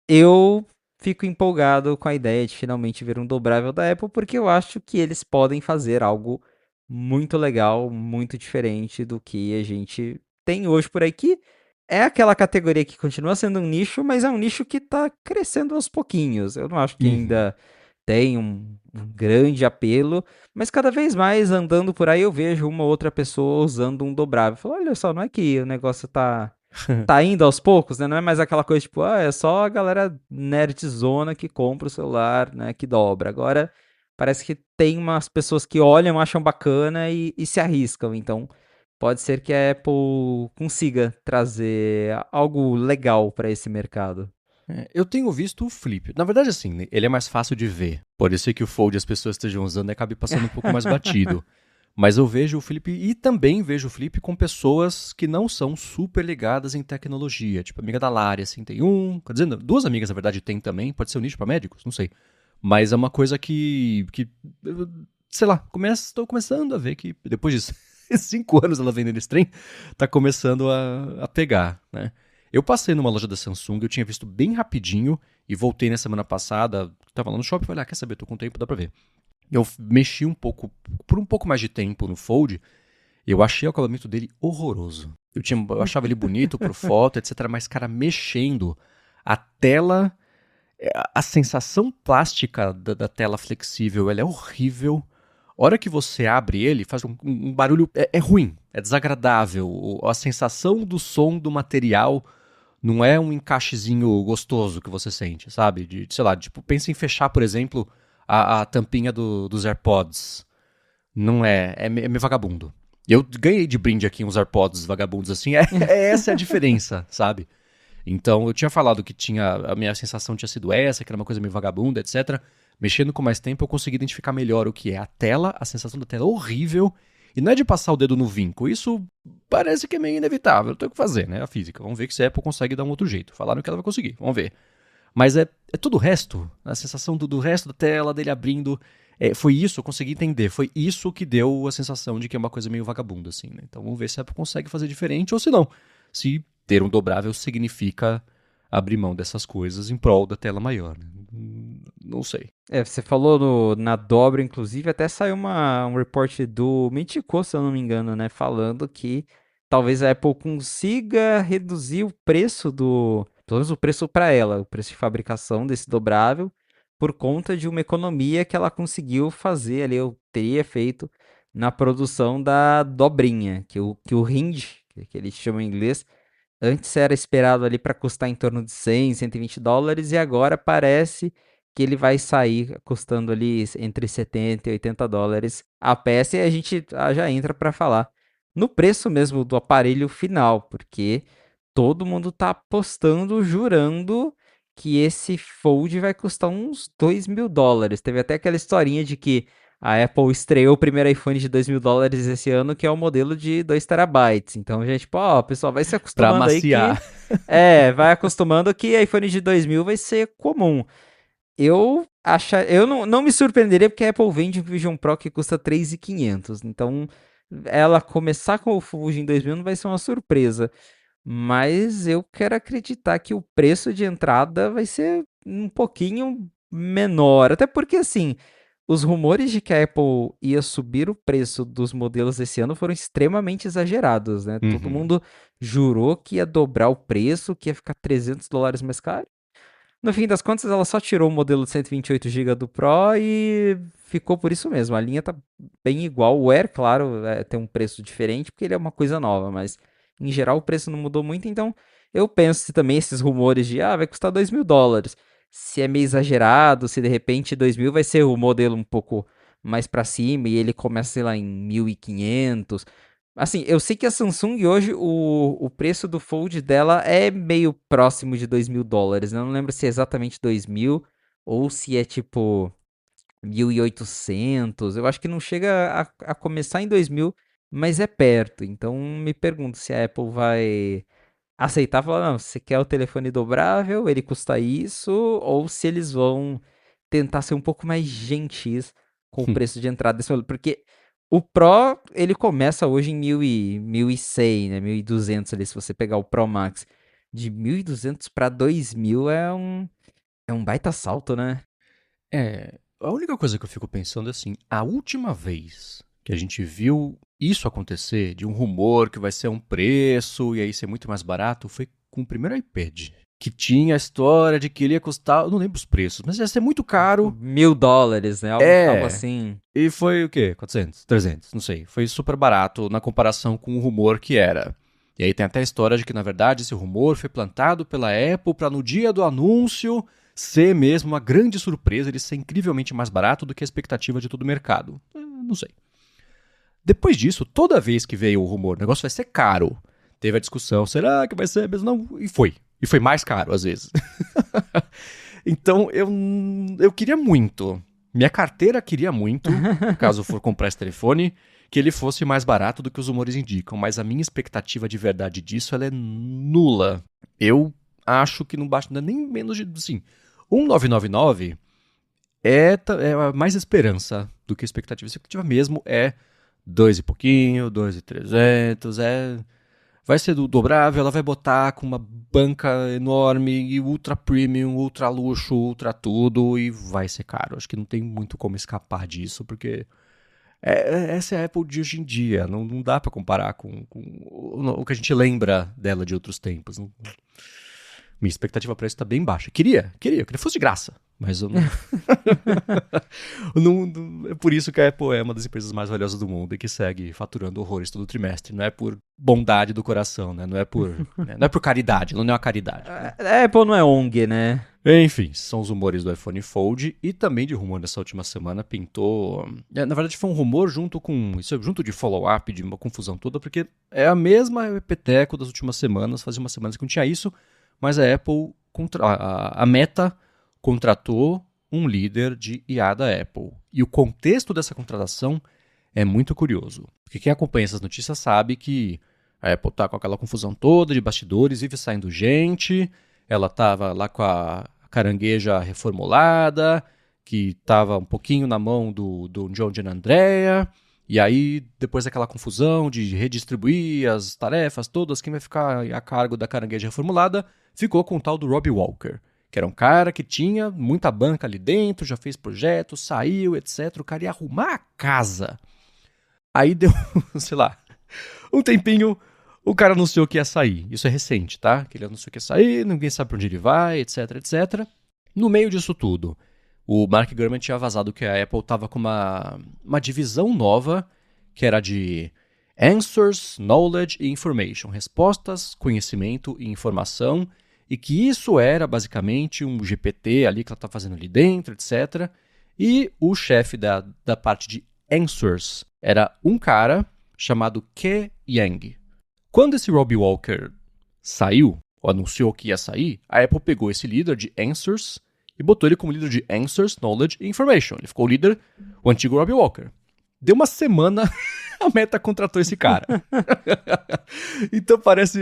eu fico empolgado com a ideia de finalmente ver um dobrável da Apple, porque eu acho que eles podem fazer algo muito legal, muito diferente do que a gente tem hoje por aí, que é aquela categoria que continua sendo um nicho, mas é um nicho que está crescendo aos pouquinhos. Eu não acho que Uhum. ainda tem um grande apelo, mas cada vez mais andando por aí eu vejo uma outra pessoa usando um dobrável. Eu falo, olha só, não é que o negócio tá indo aos poucos, né? Não é mais aquela coisa tipo, é só a galera nerdzona que compra o celular, né, que dobra. Agora parece que tem umas pessoas que olham, acham bacana e se arriscam. Então pode ser que a Apple consiga trazer algo legal para esse mercado. Eu tenho visto o Flip. Na verdade, assim, né, ele é mais fácil de ver. Pode ser que o Fold as pessoas estejam usando e acabe passando um pouco mais batido. Mas eu vejo o Flip e também vejo o Flip com pessoas que não são super ligadas em tecnologia. Tipo, a amiga da Lari, assim, tem um. Quer dizer, duas amigas, na verdade, tem também. Pode ser um nicho para médicos, não sei. Mas é uma coisa sei lá, estou começando a ver que depois de 5 anos ela vendendo esse trem, tá começando a pegar, né? Eu passei numa loja da Samsung, eu tinha visto bem rapidinho e voltei na semana passada, tava lá no shopping e falei, quer saber, tô com tempo, dá pra ver. Eu mexi um pouco, por um pouco mais de tempo no Fold, eu achei o acabamento dele horroroso. Eu achava ele bonito por foto, etc, mas, cara, mexendo, a tela, a sensação plástica da tela flexível, ela é horrível. A hora que você abre ele, faz um barulho, é ruim, é desagradável. A sensação do som do material não é um encaixezinho gostoso que você sente, sabe? Sei lá, tipo, pensa em fechar, por exemplo, a tampinha dos AirPods. Não é meio vagabundo. Eu ganhei de brinde aqui uns AirPods vagabundos assim, essa é a diferença, sabe? Então eu tinha falado que a minha sensação tinha sido essa, que era uma coisa meio vagabunda, etc. Mexendo com mais tempo eu consegui identificar melhor o que é a tela, a sensação da tela é horrível. E não é de passar o dedo no vinco, isso parece que é meio inevitável, tem o que fazer, né? A física. Vamos ver se a Apple consegue dar um outro jeito. Falaram que ela vai conseguir, vamos ver. Mas é todo o resto, a sensação do resto da tela, dele abrindo. Foi isso, eu consegui entender. Foi isso que deu a sensação de que é uma coisa meio vagabunda, assim, né? Então vamos ver se a Apple consegue fazer diferente ou se não. Se ter um dobrável significa abrir mão dessas coisas em prol da tela maior, né? Não sei. Você falou na dobra, inclusive, até saiu um report do Michiko, se eu não me engano, né? Falando que talvez a Apple consiga reduzir o preço pelo menos o preço para ela, o preço de fabricação desse dobrável, por conta de uma economia que ela conseguiu fazer ali, eu teria feito na produção da dobrinha, que o hinge, que eles chamam em inglês, antes era esperado ali para custar em torno de 100, US$ 120 e agora parece que ele vai sair custando ali entre 70 e US$ 80 a peça e a gente já entra para falar no preço mesmo do aparelho final, porque todo mundo tá apostando, jurando que esse Fold vai custar uns US$ 2.000. Teve até aquela historinha de que a Apple estreou o primeiro iPhone de US$ 2.000 esse ano, que é o modelo de 2 terabytes. Então, gente, tipo, ó, o pessoal vai se Pra acostumando aí que. amaciar. Vai acostumando que iPhone de 2.000 vai ser comum. Eu não me surpreenderia porque a Apple vende um Vision Pro que custa 3.500. Então, ela começar com o Fuji em 2.000 não vai ser uma surpresa. Mas eu quero acreditar que o preço de entrada vai ser um pouquinho menor. Até porque, assim, os rumores de que a Apple ia subir o preço dos modelos esse ano foram extremamente exagerados, né? Todo Uhum. mundo jurou que ia dobrar o preço, que ia ficar US$ 300 mais caro. No fim das contas, ela só tirou o modelo de 128 GB do Pro e ficou por isso mesmo. A linha tá bem igual. O Air, claro, tem um preço diferente porque ele é uma coisa nova, mas em geral o preço não mudou muito. Então eu penso se também esses rumores de vai custar US$ 2.000, se é meio exagerado, se de repente 2.000 vai ser o modelo um pouco mais para cima e ele começa, sei lá, em 1.500. Assim, eu sei que a Samsung hoje, o preço do Fold dela é meio próximo de US$ 2.000, né? Eu não lembro se é exatamente 2.000 ou se é tipo 1.800. Eu acho que não chega a começar em 2.000, mas é perto. Então me pergunto se a Apple vai aceitar e falar, não, você quer o telefone dobrável, ele custa isso, ou se eles vão tentar ser um pouco mais gentis com o preço de entrada desse modelo, porque o Pro, ele começa hoje em 1.100, né, 1.200 ali, se você pegar o Pro Max. De 1.200 para 2.000 é um baita salto, né? A única coisa que eu fico pensando é assim, a última vez que a gente viu isso acontecer, de um rumor que vai ser um preço e aí ser muito mais barato, foi com o primeiro iPad. que tinha a história de que ele ia custar, eu não lembro os preços, mas ia ser muito Tipo, caro. $1.000, né? Algo É. assim. E foi o quê? 400? 300? Não sei. Foi super barato na comparação com o rumor que era. E aí tem até a história de que, na verdade, esse rumor foi plantado pela Apple para no dia do anúncio ser mesmo uma grande surpresa, ele ser incrivelmente mais barato do que a expectativa de todo o mercado. Não sei. Depois disso, toda vez que veio o rumor, o negócio vai ser caro. Teve a discussão, será que vai ser mesmo? Não, e foi. E foi mais caro, às vezes. Então, eu queria muito. Minha carteira queria muito, caso eu for comprar esse telefone, que ele fosse mais barato do que os rumores indicam. Mas a minha expectativa de verdade disso, ela é nula. Eu acho que não basta nem menos de, assim, 1.999 é mais esperança do que expectativa. A expectativa mesmo é 2 e pouquinho, 2.300, vai ser dobrável, ela vai botar com uma banca enorme e ultra premium, ultra luxo, ultra tudo e vai ser caro. Acho que não tem muito como escapar disso, porque essa é a Apple de hoje em dia. Não dá pra comparar com o que a gente lembra dela de outros tempos. Minha expectativa pra isso tá bem baixa. Eu queria que fosse de graça. Mas eu não, é por isso que a Apple é uma das empresas mais valiosas do mundo e que segue faturando horrores todo trimestre. Não é por bondade do coração, né? Não é por caridade, não é uma caridade. A Apple não é ONG, né? Enfim, são os rumores do iPhone Fold e também de rumor nessa última semana pintou. Na verdade, foi um rumor junto com. Isso é junto de follow-up, de uma confusão toda, porque é a mesma repeteco das últimas semanas. Fazia umas semanas que não tinha isso, mas a Apple, a Meta contratou um líder de IA da Apple. E o contexto dessa contratação é muito curioso. Porque quem acompanha essas notícias sabe que a Apple está com aquela confusão toda de bastidores, vive saindo gente. Ela estava lá com a carangueja reformulada, que estava um pouquinho na mão do John Gianandrea. E aí, depois daquela confusão de redistribuir as tarefas todas, quem vai ficar a cargo da carangueja reformulada ficou com o tal do Robbie Walker, que era um cara que tinha muita banca ali dentro, já fez projetos, saiu, etc. O cara ia arrumar a casa. Aí deu, sei lá, um tempinho, o cara anunciou que ia sair. Isso é recente, tá? Que ele anunciou que ia sair, ninguém sabe pra onde ele vai, etc, etc. No meio disso tudo, o Mark Gurman tinha vazado que a Apple estava com uma divisão nova, que era de Answers, Knowledge e Information. Respostas, conhecimento e informação. E que isso era basicamente um GPT ali que ela está fazendo ali dentro, etc. E o chefe da parte de Answers era um cara chamado Ke Yang. Quando esse Robbie Walker saiu, ou anunciou que ia sair, a Apple pegou esse líder de Answers e botou ele como líder de Answers, Knowledge e Information. Ele ficou o líder, o antigo Robbie Walker. Deu uma semana, a Meta contratou esse cara. Então parece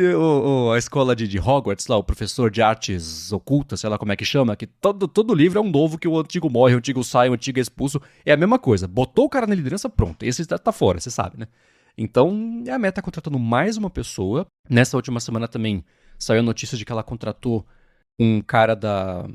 a escola de Hogwarts, lá, o professor de artes ocultas, sei lá como é que chama, que todo livro é um novo, que o antigo morre, o antigo sai, o antigo é expulso. É a mesma coisa. Botou o cara na liderança, pronto. Esse tá fora, você sabe, né? Então, a Meta tá contratando mais uma pessoa. Nessa última semana também saiu a notícia de que ela contratou um cara da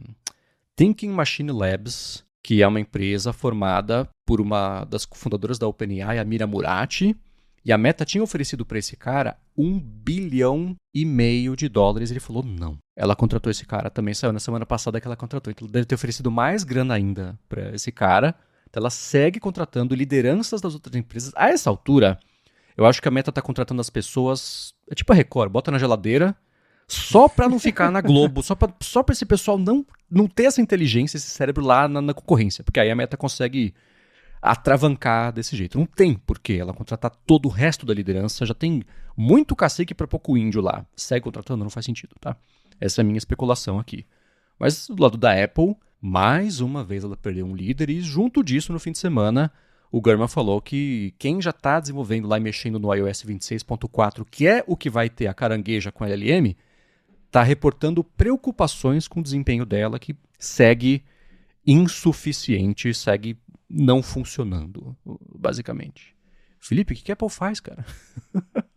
Thinking Machine Labs, que é uma empresa formada por uma das fundadoras da OpenAI, a Mira Murati. E a Meta tinha oferecido para esse cara $1,5 bilhão. Ele falou não. Ela contratou esse cara, também saiu na semana passada que ela contratou. Então, deve ter oferecido mais grana ainda para esse cara. Então, ela segue contratando lideranças das outras empresas. A essa altura, eu acho que a Meta tá contratando as pessoas. É tipo a Record, bota na geladeira, só pra não ficar na Globo, só pra esse pessoal não ter essa inteligência, esse cérebro lá na concorrência. Porque aí a Meta consegue atravancar desse jeito. Não tem porquê ela contratar todo o resto da liderança. Já tem muito cacique pra pouco índio lá. Segue contratando, não faz sentido, tá? Essa é a minha especulação aqui. Mas do lado da Apple, mais uma vez ela perdeu um líder e junto disso, no fim de semana, o Gurman falou que quem já está desenvolvendo lá e mexendo no iOS 26.4, que é o que vai ter a carangueja com a LLM, está reportando preocupações com o desempenho dela, que segue insuficiente, segue não funcionando, basicamente. Felipe, o que a Apple faz, cara?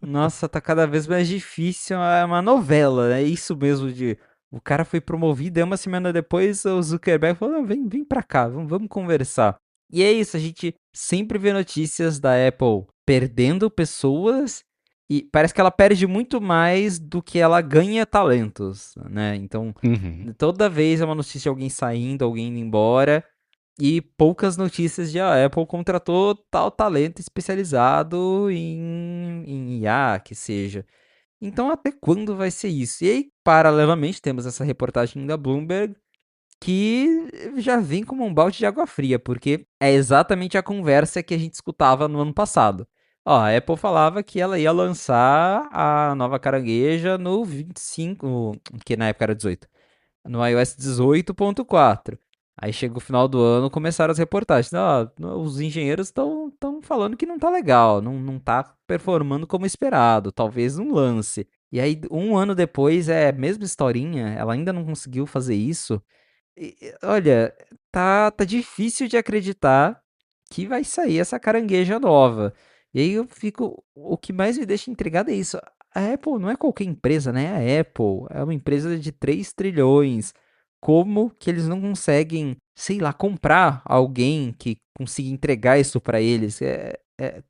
Nossa, tá cada vez mais difícil. É uma novela, é isso mesmo de... O cara foi promovido e uma semana depois o Zuckerberg falou, não, vem pra cá, vamos conversar. E é isso, a gente sempre vê notícias da Apple perdendo pessoas e parece que ela perde muito mais do que ela ganha talentos, né? Então, Uhum. toda vez é uma notícia de alguém saindo, alguém indo embora, e poucas notícias de a Apple contratou tal talento especializado em IA, que seja. Então, até quando vai ser isso? E aí, paralelamente, temos essa reportagem da Bloomberg que já vem como um balde de água fria, porque é exatamente a conversa que a gente escutava no ano passado. Ó, a Apple falava que ela ia lançar a nova carangueja no 25, que na época era 18, no iOS 18.4. Aí chega o final do ano, começaram as reportagens. Ó, os engenheiros estão falando que não tá legal, não tá performando como esperado, talvez um lance. E aí, um ano depois, é a mesma historinha, ela ainda não conseguiu fazer isso. Olha, tá difícil de acreditar que vai sair essa carangueja nova. E aí eu fico. O que mais me deixa intrigado é isso. A Apple não é qualquer empresa, né? A Apple é uma empresa de 3 trilhões. Como que eles não conseguem, sei lá, comprar alguém que consiga entregar isso pra eles?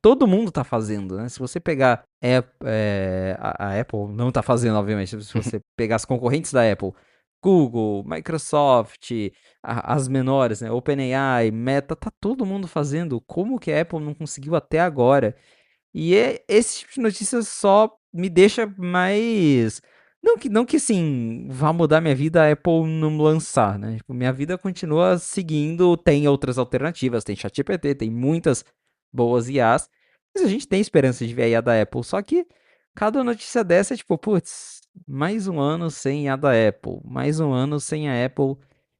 Todo mundo tá fazendo, né? Se você pegar a Apple não tá fazendo, obviamente. Se você pegar as concorrentes da Apple, Google, Microsoft, as menores, né? OpenAI, Meta, tá todo mundo fazendo. Como que a Apple não conseguiu até agora? E esse tipo de notícia só me deixa mais. Não que assim, vá mudar minha vida a Apple não lançar, né? Tipo, minha vida continua seguindo, tem outras alternativas, tem ChatGPT, tem muitas boas IAs, mas a gente tem esperança de ver a IA da Apple. Só que cada notícia dessa é tipo, putz, mais um ano sem IA da Apple, mais um ano sem a Apple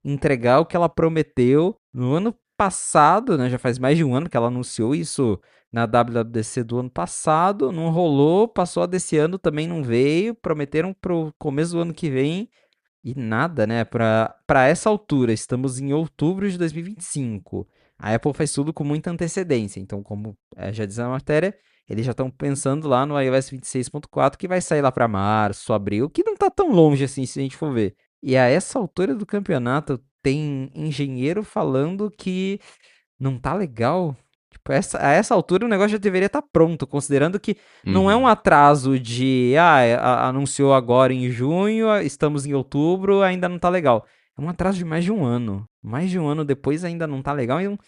entregar o que ela prometeu no ano passado, né? Já faz mais de um ano que ela anunciou isso na WWDC do ano passado, não rolou, passou a desse ano também não veio, prometeram pro começo do ano que vem e nada, né? Para essa altura, estamos em outubro de 2025. A Apple faz tudo com muita antecedência, então como já diz a matéria, eles já estão pensando lá no iOS 26.4 que vai sair lá para março, abril, que não tá tão longe assim se a gente for ver. E a essa altura do campeonato tem engenheiro falando que não tá legal. Tipo, a essa altura o negócio já deveria estar pronto, considerando que não é um Uhum. atraso de, anunciou agora em junho, estamos em outubro, ainda não tá legal. É um atraso de mais de um ano. Mais de um ano depois ainda não tá legal. Então, o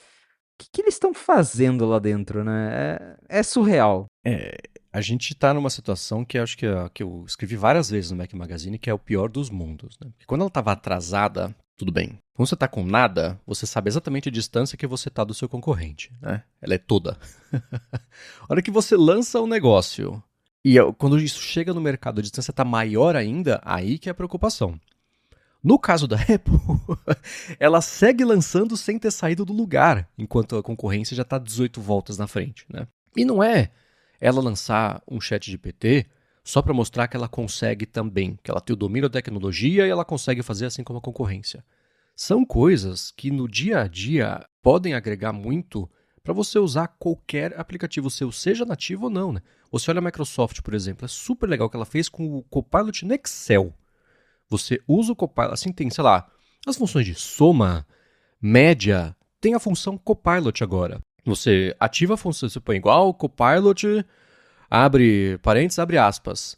que eles estão fazendo lá dentro, né? É surreal. É, a gente tá numa situação que acho que eu escrevi várias vezes no Mac Magazine, que é o pior dos mundos, né? Porque quando ela tava atrasada, tudo bem. Quando você tá com nada, você sabe exatamente a distância que você tá do seu concorrente, né? Ela é toda. A hora que você lança o negócio e quando isso chega no mercado, a distância tá maior ainda, aí que é a preocupação. No caso da Apple, ela segue lançando sem ter saído do lugar, enquanto a concorrência já está 18 voltas na frente, né? E não é ela lançar um chat GPT só para mostrar que ela consegue também, que ela tem o domínio da tecnologia e ela consegue fazer assim como a concorrência. São coisas que no dia a dia podem agregar muito para você usar qualquer aplicativo seu, seja nativo ou não, né? Você olha a Microsoft, por exemplo, é super legal o que ela fez com o Copilot no Excel. Você usa o Copilot, assim tem, sei lá, as funções de soma, média, tem a função Copilot agora. Você ativa a função, você põe igual Copilot, abre parênteses, abre aspas.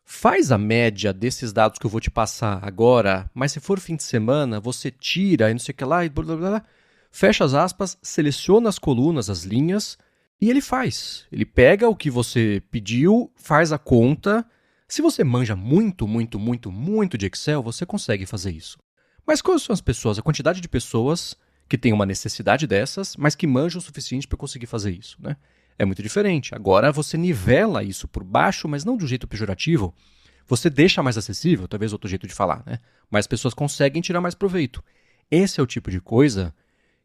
Faz a média desses dados que eu vou te passar agora, mas se for fim de semana, você tira e não sei o que lá, e blá blá blá, fecha as aspas, seleciona as colunas, as linhas, e ele faz. Ele pega o que você pediu, faz a conta. Se você manja muito, muito, muito, muito de Excel, você consegue fazer isso. Mas quais são as pessoas, a quantidade de pessoas que têm uma necessidade dessas, mas que manjam o suficiente para conseguir fazer isso, né? É muito diferente. Agora você nivela isso por baixo, mas não de um jeito pejorativo. Você deixa mais acessível, talvez outro jeito de falar, né? Mas as pessoas conseguem tirar mais proveito. Esse é o tipo de coisa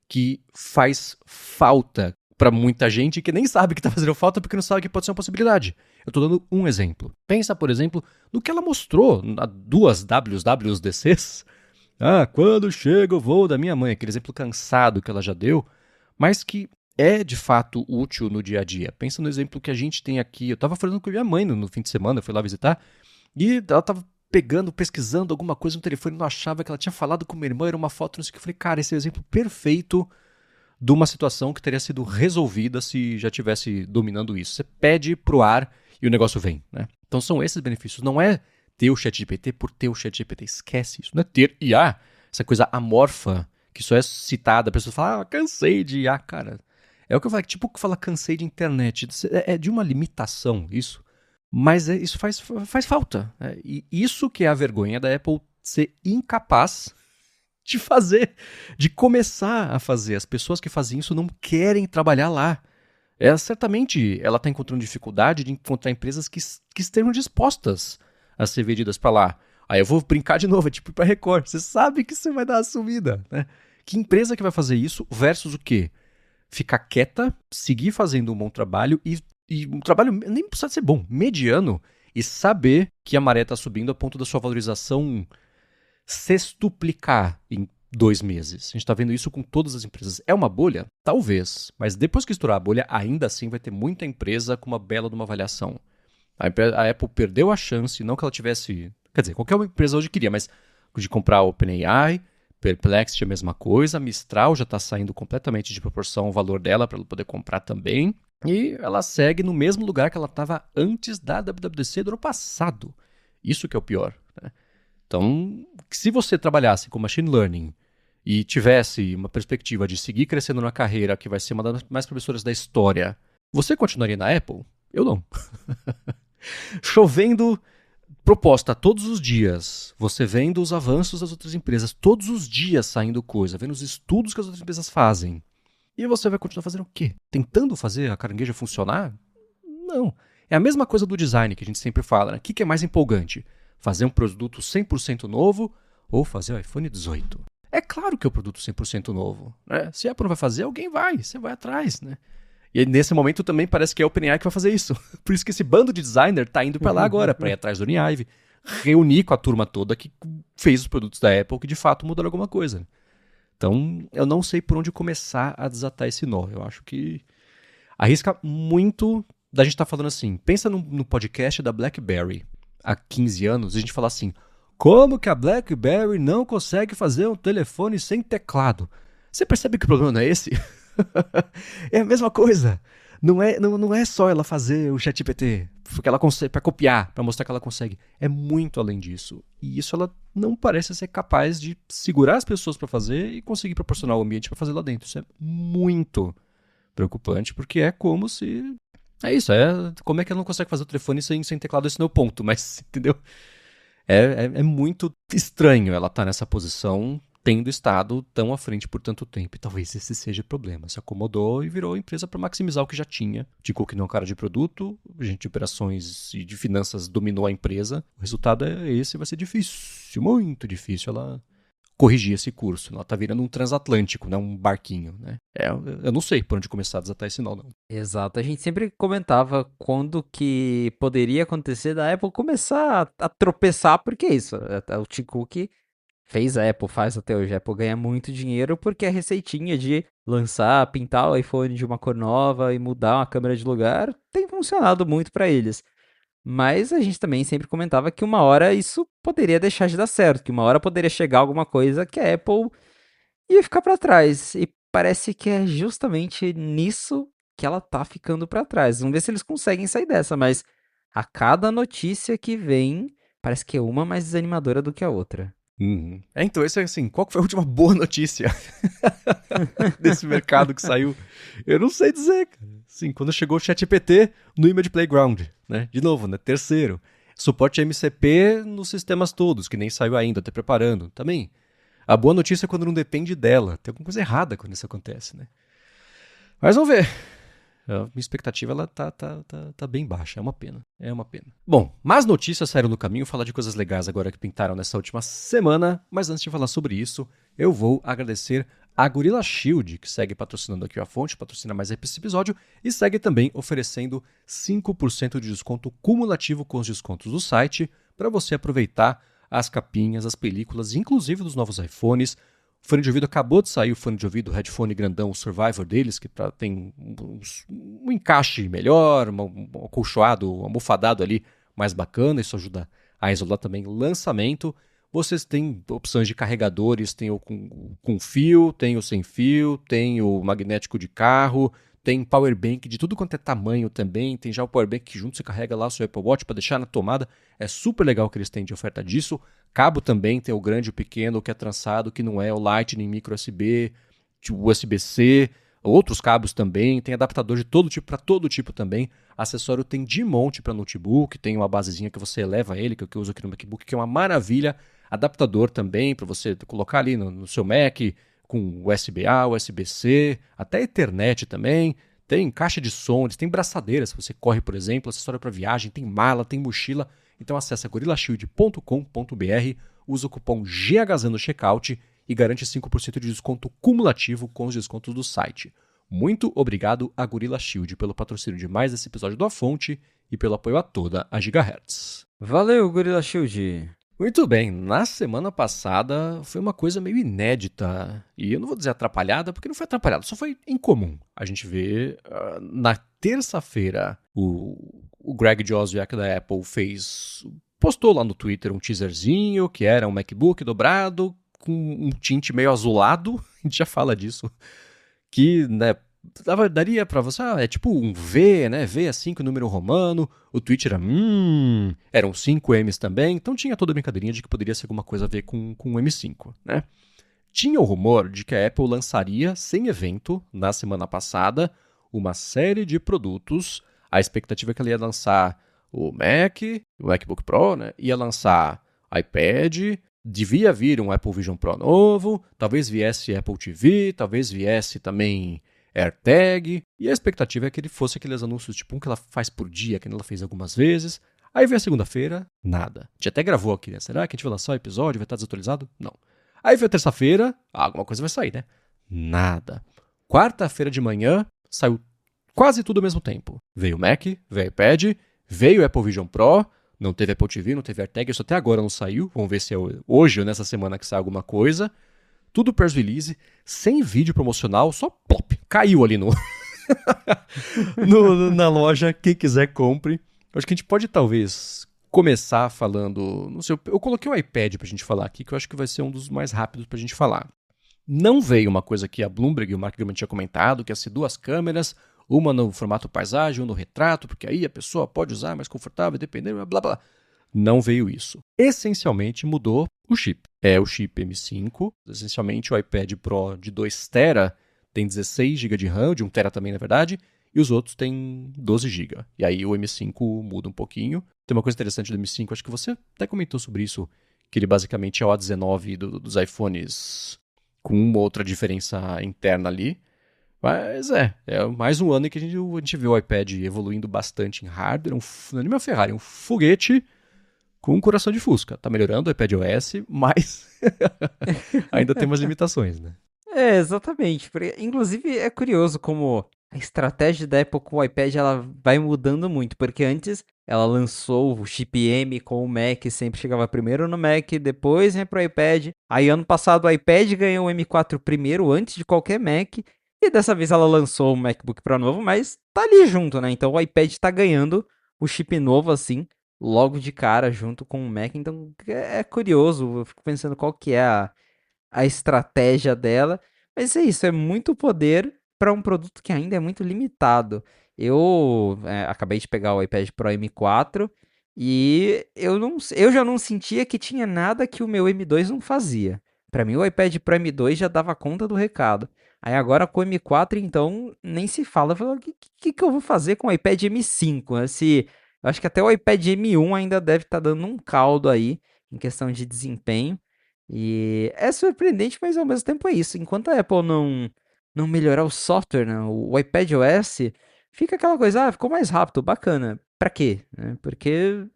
que faz falta para muita gente que nem sabe que está fazendo falta porque não sabe que pode ser uma possibilidade. Eu estou dando um exemplo. Pensa, por exemplo, no que ela mostrou na duas WWDCs. Ah, quando chega o voo da minha mãe, aquele exemplo cansado que ela já deu, mas que é de fato útil no dia a dia. Pensa no exemplo que a gente tem aqui. Eu estava falando com a minha mãe no fim de semana, eu fui lá visitar, e ela estava pegando, pesquisando alguma coisa no telefone, não achava que ela tinha falado com minha irmã, era uma foto, não sei o que. Eu falei, cara, esse é o exemplo perfeito de uma situação que teria sido resolvida se já tivesse dominando isso. Você pede pro ar e o negócio vem, né? Então são esses benefícios. Não é ter o ChatGPT por ter o ChatGPT. Esquece isso. Não é ter IA, essa coisa amorfa que só é citada. A pessoa fala, cansei de IA, cara. É o que eu falei, tipo que fala cansei de internet. É de uma limitação isso. Mas isso faz falta. E isso que é a vergonha da Apple ser incapaz de fazer, de começar a fazer. As pessoas que fazem isso não querem trabalhar lá. Certamente ela está encontrando dificuldade de encontrar empresas que estejam dispostas a ser vendidas para lá. Aí eu vou brincar de novo, é tipo ir para Record. Você sabe que você vai dar a sumida, né? Que empresa que vai fazer isso versus o quê? Ficar quieta, seguir fazendo um bom trabalho e um trabalho nem precisa ser bom, mediano, e saber que a maré está subindo a ponto da sua valorização sextuplicar em 2 meses. A gente está vendo isso com todas as empresas. É uma bolha? Talvez. Mas depois que estourar a bolha, ainda assim vai ter muita empresa com uma bela de uma avaliação. A Apple perdeu a chance, não que ela tivesse... Quer dizer, qualquer empresa hoje queria, mas de comprar a OpenAI, Perplexity a mesma coisa, Mistral já está saindo completamente de proporção ao valor dela para ela poder comprar também. E ela segue no mesmo lugar que ela estava antes da WWDC do ano passado. Isso que é o pior, né? Então, se você trabalhasse com machine learning e tivesse uma perspectiva de seguir crescendo na carreira, que vai ser uma das mais promissoras da história, você continuaria na Apple? Eu não. Chovendo proposta todos os dias, você vendo os avanços das outras empresas, todos os dias saindo coisa, vendo os estudos que as outras empresas fazem. E você vai continuar fazendo o quê? Tentando fazer a carangueja funcionar? Não. É a mesma coisa do design que a gente sempre fala, né? O que é mais empolgante? Fazer um produto 100% novo ou fazer o iPhone 18? É claro que é o produto 100% novo, né? Se a Apple não vai fazer, alguém vai, você vai atrás, né? E aí, nesse momento também parece que é a OpenAI que vai fazer isso. Por isso que esse bando de designer tá indo para lá agora, para ir atrás do OpenAI, reunir com a turma toda que fez os produtos da Apple que de fato mudaram alguma coisa. Então, eu não sei por onde começar a desatar esse nó. Eu acho que arrisca muito da gente estar falando assim. Pensa no podcast da BlackBerry. Há 15 anos, a gente fala assim, como que a BlackBerry não consegue fazer um telefone sem teclado? Você percebe que o problema não é esse? É a mesma coisa. Não é só ela fazer o ChatGPT porque ela consegue, para copiar, para mostrar que ela consegue. É muito além disso. E isso ela não parece ser capaz de segurar as pessoas para fazer e conseguir proporcionar o ambiente para fazer lá dentro. Isso é muito preocupante, porque é como se... É isso, como é que ela não consegue fazer o telefone sem teclado? Esse não é o ponto, mas, entendeu? É muito estranho ela estar nessa posição, tendo estado tão à frente por tanto tempo. E talvez esse seja o problema. Se acomodou e virou empresa para maximizar o que já tinha. Ficou que não cara de produto, gente de operações e de finanças dominou a empresa. O resultado é esse, vai ser difícil, muito difícil ela corrigir esse curso. Ela tá virando um transatlântico, né? Um barquinho, né? Eu não sei por onde começar a desatar esse nó, não. Exato, a gente sempre comentava quando que poderia acontecer da Apple começar a tropeçar, porque é isso, o Tim Cook fez a Apple, faz até hoje, a Apple ganha muito dinheiro porque a receitinha de lançar, pintar o iPhone de uma cor nova e mudar uma câmera de lugar tem funcionado muito para eles. Mas a gente também sempre comentava que uma hora isso poderia deixar de dar certo, que uma hora poderia chegar alguma coisa que a Apple ia ficar para trás. E parece que é justamente nisso que ela tá ficando para trás. Vamos ver se eles conseguem sair dessa, mas a cada notícia que vem, parece que é uma mais desanimadora do que a outra. Uhum. Então, esse é assim, qual foi a última boa notícia desse mercado que saiu? Eu não sei dizer, cara. Sim, quando chegou o ChatGPT no Image Playground, né? De novo, né? Terceiro. Suporte MCP nos sistemas todos, que nem saiu ainda, tá preparando. Também. A boa notícia é quando não depende dela. Tem alguma coisa errada quando isso acontece, né? Mas vamos ver. A minha expectativa ela tá bem baixa, é uma pena. É uma pena. Bom, mais notícias saíram no caminho, falar de coisas legais agora que pintaram nessa última semana, mas antes de falar sobre isso, eu vou agradecer a Gorilla Shield, que segue patrocinando aqui a fonte, patrocina mais esse episódio, e segue também oferecendo 5% de desconto cumulativo com os descontos do site, para você aproveitar as capinhas, as películas, inclusive dos novos iPhones. O fone de ouvido acabou de sair, o fone de ouvido, o headphone grandão, o Survivor deles, que tem um encaixe melhor, um acolchoado, um almofadado ali mais bacana, isso ajuda a isolar também o lançamento. Vocês têm opções de carregadores, tem o com fio, tem o sem fio, tem o magnético de carro, tem power bank de tudo quanto é tamanho também, tem já o power bank que junto você carrega lá o seu Apple Watch para deixar na tomada. É super legal que eles têm de oferta disso. Cabo também tem o grande e o pequeno, o que é trançado, que não é o Lightning, micro USB, USB-C, outros cabos também, tem adaptador de todo tipo para todo tipo também. Acessório tem de monte para notebook, tem uma basezinha que você eleva ele, que é o que eu uso aqui no MacBook, que é uma maravilha. Adaptador também para você colocar ali no seu Mac, com USB-A, USB-C, até Ethernet também. Tem caixa de som, eles têm braçadeira, se você corre, por exemplo, acessório para viagem, tem mala, tem mochila. Então acessa gorillashield.com.br, usa o cupom GHZ no checkout e garante 5% de desconto cumulativo com os descontos do site. Muito obrigado a Gorilla Shield pelo patrocínio de mais esse episódio do A Fonte e pelo apoio a toda a Gigahertz. Valeu, Gorilla Shield! Muito bem, na semana passada foi uma coisa meio inédita, e eu não vou dizer atrapalhada, porque não foi atrapalhada, só foi incomum. A gente vê, na terça-feira, o Greg Joswiak da Apple postou lá no Twitter um teaserzinho, que era um MacBook dobrado, com um tinte meio azulado, a gente já fala disso, que, né, daria pra você, é tipo um V, né, V é 5, número romano, o tweet era, eram 5 M's também, então tinha toda a brincadeirinha de que poderia ser alguma coisa a ver com o M5, né. Tinha o rumor de que a Apple lançaria, sem evento, na semana passada, uma série de produtos. A expectativa é que ela ia lançar o Mac, o MacBook Pro, né? Ia lançar iPad, devia vir um Apple Vision Pro novo, talvez viesse Apple TV, talvez viesse também AirTag. E a expectativa é que ele fosse aqueles anúncios tipo um que ela faz por dia, que ela fez algumas vezes. Aí veio a segunda-feira, nada. A gente até gravou aqui, né? Será que a gente vai lançar o episódio? Vai estar desatualizado? Não. Aí veio terça-feira, alguma coisa vai sair, né? Nada. Quarta-feira de manhã, saiu quase tudo ao mesmo tempo. Veio o Mac, veio o iPad, veio o Apple Vision Pro, não teve Apple TV, não teve AirTag, isso até agora não saiu. Vamos ver se é hoje ou nessa semana que sai alguma coisa. Tudo press release, sem vídeo promocional, só plop, caiu ali na loja. Quem quiser, compre. Acho que a gente pode talvez começar falando, não sei, eu coloquei o iPad pra gente falar aqui, que eu acho que vai ser um dos mais rápidos pra gente falar. Não veio uma coisa que a Bloomberg e o Mark Gurman tinha comentado, que ia ser 2 câmeras, uma no formato paisagem, uma no retrato, porque aí a pessoa pode usar mais confortável, dependendo, blá blá. Não veio isso. Essencialmente mudou o chip. É o chip M5, essencialmente o iPad Pro de 2 TB tem 16 GB de RAM, de 1 TB também na verdade, e os outros têm 12 GB. E aí o M5 muda um pouquinho. Tem uma coisa interessante do M5, acho que você até comentou sobre isso, que ele basicamente é o A19 dos iPhones com uma outra diferença interna ali. Mas é mais um ano em que a gente vê o iPad evoluindo bastante em hardware. Não é nem uma Ferrari, é um foguete com um coração de Fusca. Tá melhorando o iPad OS, mas ainda tem umas limitações, né? É, exatamente. Inclusive, é curioso como a estratégia da Apple com o iPad ela vai mudando muito, porque antes ela lançou o chip M com o Mac, sempre chegava primeiro no Mac, depois ia pro iPad. Aí ano passado o iPad ganhou o M4 primeiro, antes de qualquer Mac, e dessa vez ela lançou o MacBook Pro novo, mas tá ali junto, né? Então o iPad tá ganhando o chip novo assim, logo de cara junto com o Mac. Então é curioso, eu fico pensando qual que é a estratégia dela. Mas é isso, é muito poder para um produto que ainda é muito limitado. Eu acabei de pegar o iPad Pro M4 e eu já não sentia que tinha nada que o meu M2 não fazia. Para mim, o iPad Pro M2 já dava conta do recado. Aí agora com o M4, então, nem se fala. Eu falo, o que eu vou fazer com o iPad M5? Né? Eu acho que até o iPad M1 ainda deve estar dando um caldo aí em questão de desempenho. E é surpreendente, mas ao mesmo tempo é isso. Enquanto a Apple não melhorar o software, né, o iPad OS, fica aquela coisa, ficou mais rápido, bacana. Pra quê? Né? Porque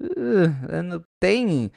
não tem.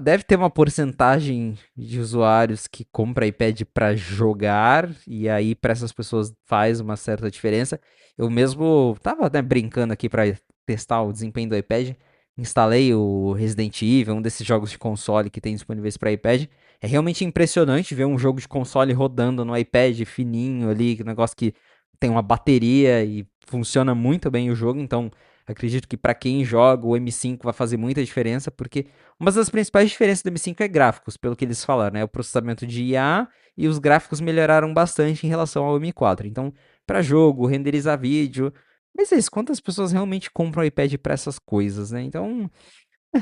Deve ter uma porcentagem de usuários que compra iPad para jogar, e aí para essas pessoas faz uma certa diferença. Eu mesmo tava, né, brincando aqui para testar o desempenho do iPad. Instalei o Resident Evil, um desses jogos de console que tem disponíveis para iPad. É realmente impressionante ver um jogo de console rodando no iPad fininho ali, um negócio que tem uma bateria e funciona muito bem o jogo. Então, acredito que para quem joga o M5 vai fazer muita diferença, porque uma das principais diferenças do M5 é gráficos, pelo que eles falaram, né? O processamento de IA e os gráficos melhoraram bastante em relação ao M4. Então, para jogo, renderizar vídeo. Mas é isso, quantas pessoas realmente compram iPad para essas coisas, né? Então,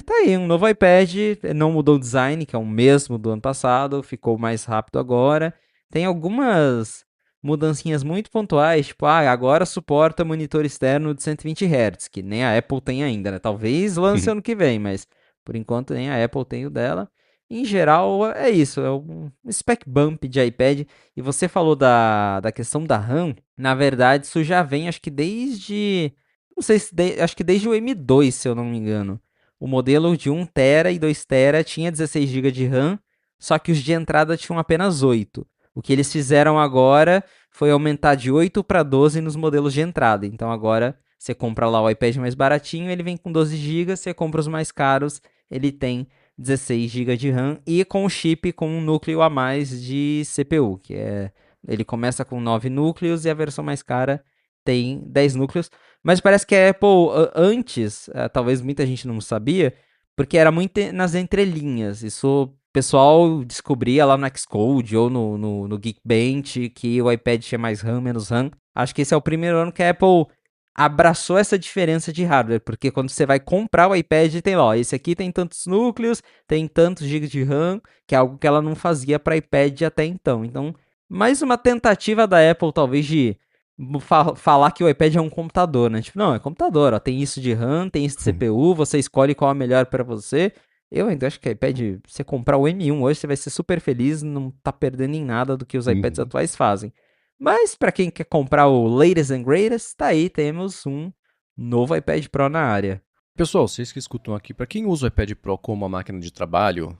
tá aí, um novo iPad, não mudou o design, que é o mesmo do ano passado, ficou mais rápido agora. Tem algumas mudancinhas muito pontuais, tipo, agora suporta monitor externo de 120 Hz, que nem a Apple tem ainda, né? Talvez lance ano que vem, mas por enquanto nem a Apple tem o dela. Em geral, é isso, é um spec bump de iPad. E você falou da questão da RAM, na verdade, isso já vem, acho que desde. Não sei se. Acho que desde o M2, se eu não me engano. O modelo de 1 TB e 2 TB tinha 16 GB de RAM, só que os de entrada tinham apenas 8. O que eles fizeram agora foi aumentar de 8 para 12 nos modelos de entrada. Então agora você compra lá o iPad mais baratinho, ele vem com 12 GB, você compra os mais caros, ele tem 16 GB de RAM e com o chip com um núcleo a mais de CPU, que é ele começa com 9 núcleos e a versão mais cara tem 10 núcleos. Mas parece que a Apple, antes, talvez muita gente não sabia, porque era muito nas entrelinhas. Isso o pessoal descobria lá no Xcode ou no Geekbench que o iPad tinha mais RAM, menos RAM. Acho que esse é o primeiro ano que a Apple abraçou essa diferença de hardware, porque quando você vai comprar o iPad, tem lá, ó, esse aqui tem tantos núcleos, tem tantos gigas de RAM, que é algo que ela não fazia para iPad até então. Então, mais uma tentativa da Apple, talvez, de falar que o iPad é um computador, né? Tipo, não, é computador, ó, tem isso de RAM, tem isso de CPU, você escolhe qual é melhor para você. Eu ainda acho que o iPad, você comprar o M1 hoje, você vai ser super feliz, não tá perdendo em nada do que os iPads Uhum. atuais fazem. Mas para quem quer comprar o latest and greatest, tá aí, temos um novo iPad Pro na área. Pessoal, vocês que escutam aqui, para quem usa o iPad Pro como uma máquina de trabalho,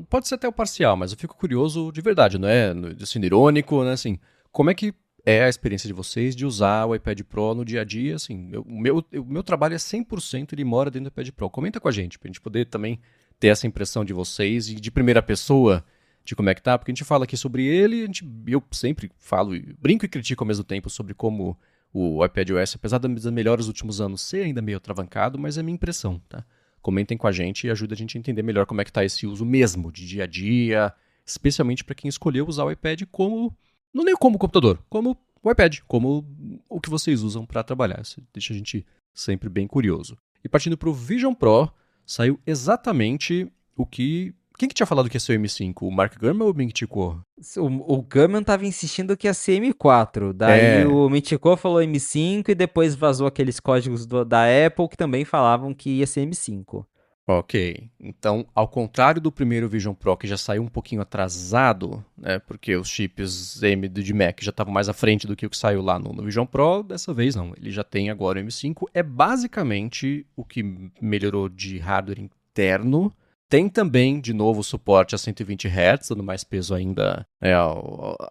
pode ser até o parcial, mas eu fico curioso de verdade, não é sendo irônico, né? Assim, como é que é a experiência de vocês de usar o iPad Pro no dia a dia? Assim, o meu trabalho é 100% ele mora dentro do iPad Pro. Comenta com a gente, pra gente poder também ter essa impressão de vocês e de primeira pessoa de como é que tá, porque a gente fala aqui sobre ele, eu sempre falo, brinco e critico ao mesmo tempo sobre como o iPadOS, apesar das melhores dos últimos anos ser ainda meio atravancado, mas é minha impressão, tá? Comentem com a gente e ajuda a gente a entender melhor como é que tá esse uso mesmo de dia a dia, especialmente para quem escolheu usar o iPad como, não nem como computador, como o iPad, como o que vocês usam para trabalhar. Isso deixa a gente sempre bem curioso. E partindo para o Vision Pro, saiu exatamente o que... Quem que tinha falado que ia ser o M5? O Mark Gurman ou o Ming Chico? O Gaiman tava insistindo que ia ser M4, daí É, o Michiko falou M5 e depois vazou aqueles códigos da Apple que também falavam que ia ser M5. ok. Então, ao contrário do primeiro Vision Pro, que já saiu um pouquinho atrasado, né, porque os chips AMD de Mac já estavam mais à frente do que o que saiu lá no Vision Pro, dessa vez não. Ele já tem agora o M5. É basicamente o que melhorou de hardware interno. Tem também, de novo, suporte a 120 Hz, dando mais peso ainda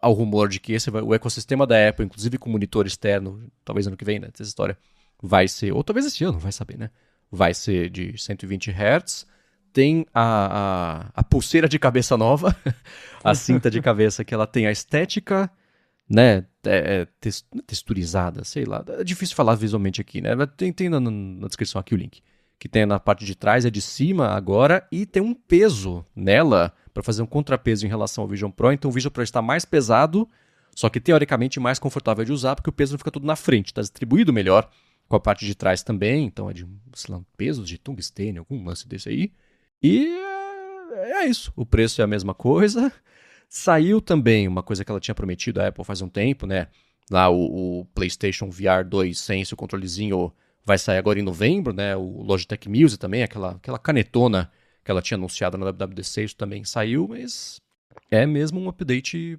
ao rumor de que o ecossistema da Apple, inclusive com monitor externo, talvez ano que vem, né, essa história, vai ser, ou talvez esse ano, vai saber, né? Vai ser de 120 Hz. Tem a pulseira de cabeça nova, a cinta de cabeça que ela tem a estética, né, texturizada, sei lá. É difícil falar visualmente aqui, né? Tem na descrição aqui o link. Que tem na parte de trás, é de cima agora, e tem um peso nela para fazer um contrapeso em relação ao Vision Pro. Então o Vision Pro está mais pesado, só que teoricamente mais confortável de usar, porque o peso não fica tudo na frente, está distribuído melhor com a parte de trás também, então é de, sei lá, peso de tungstênio, algum lance desse aí. E é isso, o preço é a mesma coisa. Saiu também uma coisa que ela tinha prometido a Apple faz um tempo, né? Lá o PlayStation VR 2 Sense, o controlezinho vai sair agora em novembro, né? O Logitech Music também, aquela canetona que ela tinha anunciado na WWDC, isso também saiu, mas é mesmo um update.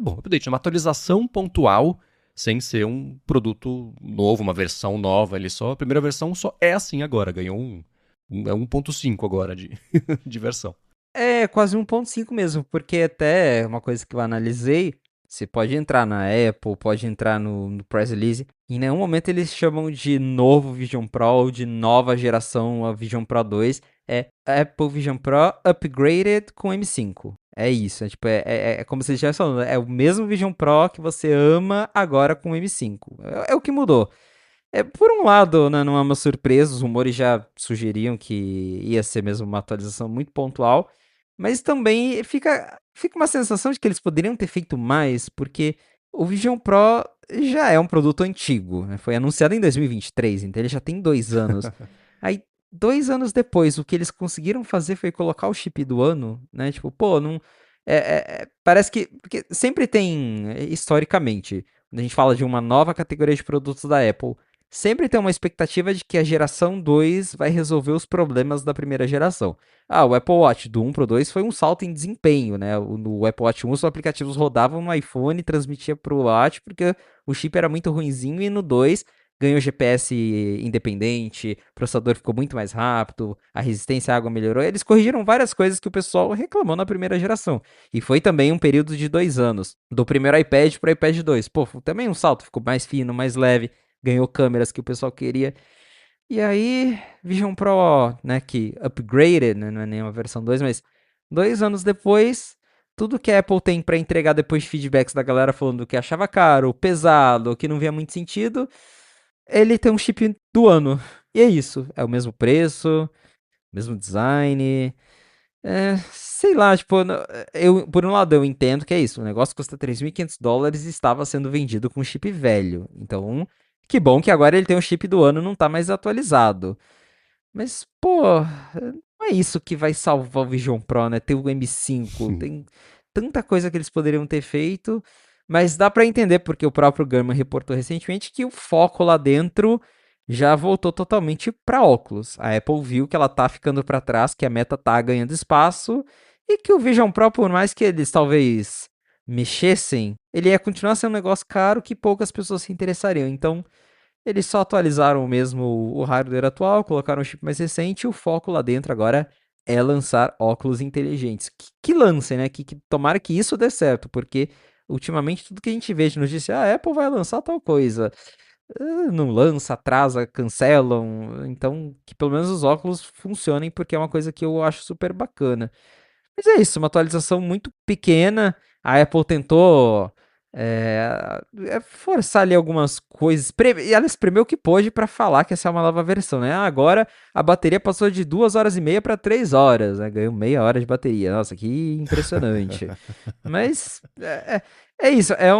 Bom, update, uma atualização pontual, sem ser um produto novo, uma versão nova. A primeira versão só é assim agora, ganhou é 1.5 agora de, de versão. É quase 1.5 mesmo, porque até uma coisa que eu analisei, você pode entrar na Apple, pode entrar no Press Release, em nenhum momento eles chamam de novo Vision Pro ou de nova geração a Vision Pro 2, é Apple Vision Pro upgraded com M5. É isso, é como se estivesse falando, é o mesmo Vision Pro que você ama agora com M5. É o que mudou. Por um lado, né, não é uma surpresa, os rumores já sugeriam que ia ser mesmo uma atualização muito pontual, mas também fica uma sensação de que eles poderiam ter feito mais, porque O Vision Pro já é um produto antigo, né? Foi anunciado em 2023, então ele já tem 2 anos. Aí, 2 anos depois, o que eles conseguiram fazer foi colocar o chip do ano, né? Tipo, pô, não. Parece que. Porque sempre tem, historicamente, quando a gente fala de uma nova categoria de produtos da Apple, sempre tem uma expectativa de que a geração 2 vai resolver os problemas da primeira geração. Ah, o Apple Watch do 1 pro 2 foi um salto em desempenho, né? No Apple Watch 1 os aplicativos rodavam no iPhone e transmitia pro Watch porque o chip era muito ruinzinho e no 2 ganhou GPS independente, o processador ficou muito mais rápido, a resistência à água melhorou. Eles corrigiram várias coisas que o pessoal reclamou na primeira geração. E foi também um período de 2 anos, do primeiro iPad para o iPad 2. Pô, também um salto, ficou mais fino, mais leve, ganhou câmeras que o pessoal queria. E aí, Vision Pro, né, que upgraded, né, não é nem uma versão 2, mas 2 anos depois, tudo que a Apple tem para entregar depois de feedbacks da galera falando que achava caro, pesado, que não via muito sentido, ele tem um chip do ano. E é isso, é o mesmo preço, mesmo design. Sei lá, tipo, por um lado eu entendo que é isso, o negócio custa $3.500 e estava sendo vendido com chip velho. Então, que bom que agora ele tem o chip do ano, não tá mais atualizado. Mas, pô, não é isso que vai salvar o Vision Pro, né? Ter o M5, tem tanta coisa que eles poderiam ter feito, mas dá pra entender porque o próprio Gurman reportou recentemente que o foco lá dentro já voltou totalmente para óculos. A Apple viu que ela tá ficando para trás, que a Meta tá ganhando espaço e que o Vision Pro, por mais que eles talvez mexessem, ele ia continuar sendo um negócio caro que poucas pessoas se interessariam. Então, eles só atualizaram mesmo o hardware atual, colocaram um chip mais recente e o foco lá dentro agora é lançar óculos inteligentes. Que lancem, né? Tomara que isso dê certo, porque ultimamente tudo que a gente vê de notícia, a Apple vai lançar tal coisa. Não lança, atrasa, cancelam. Então, que pelo menos os óculos funcionem, porque é uma coisa que eu acho super bacana. Mas é isso, uma atualização muito pequena. A Apple tentou forçar ali algumas coisas. E ela espremeu o que pôde para falar que essa é uma nova versão, né? Agora a bateria passou de 2 horas e meia para 3 horas, né? Ganhou meia hora de bateria. Nossa, que impressionante. Mas é isso, é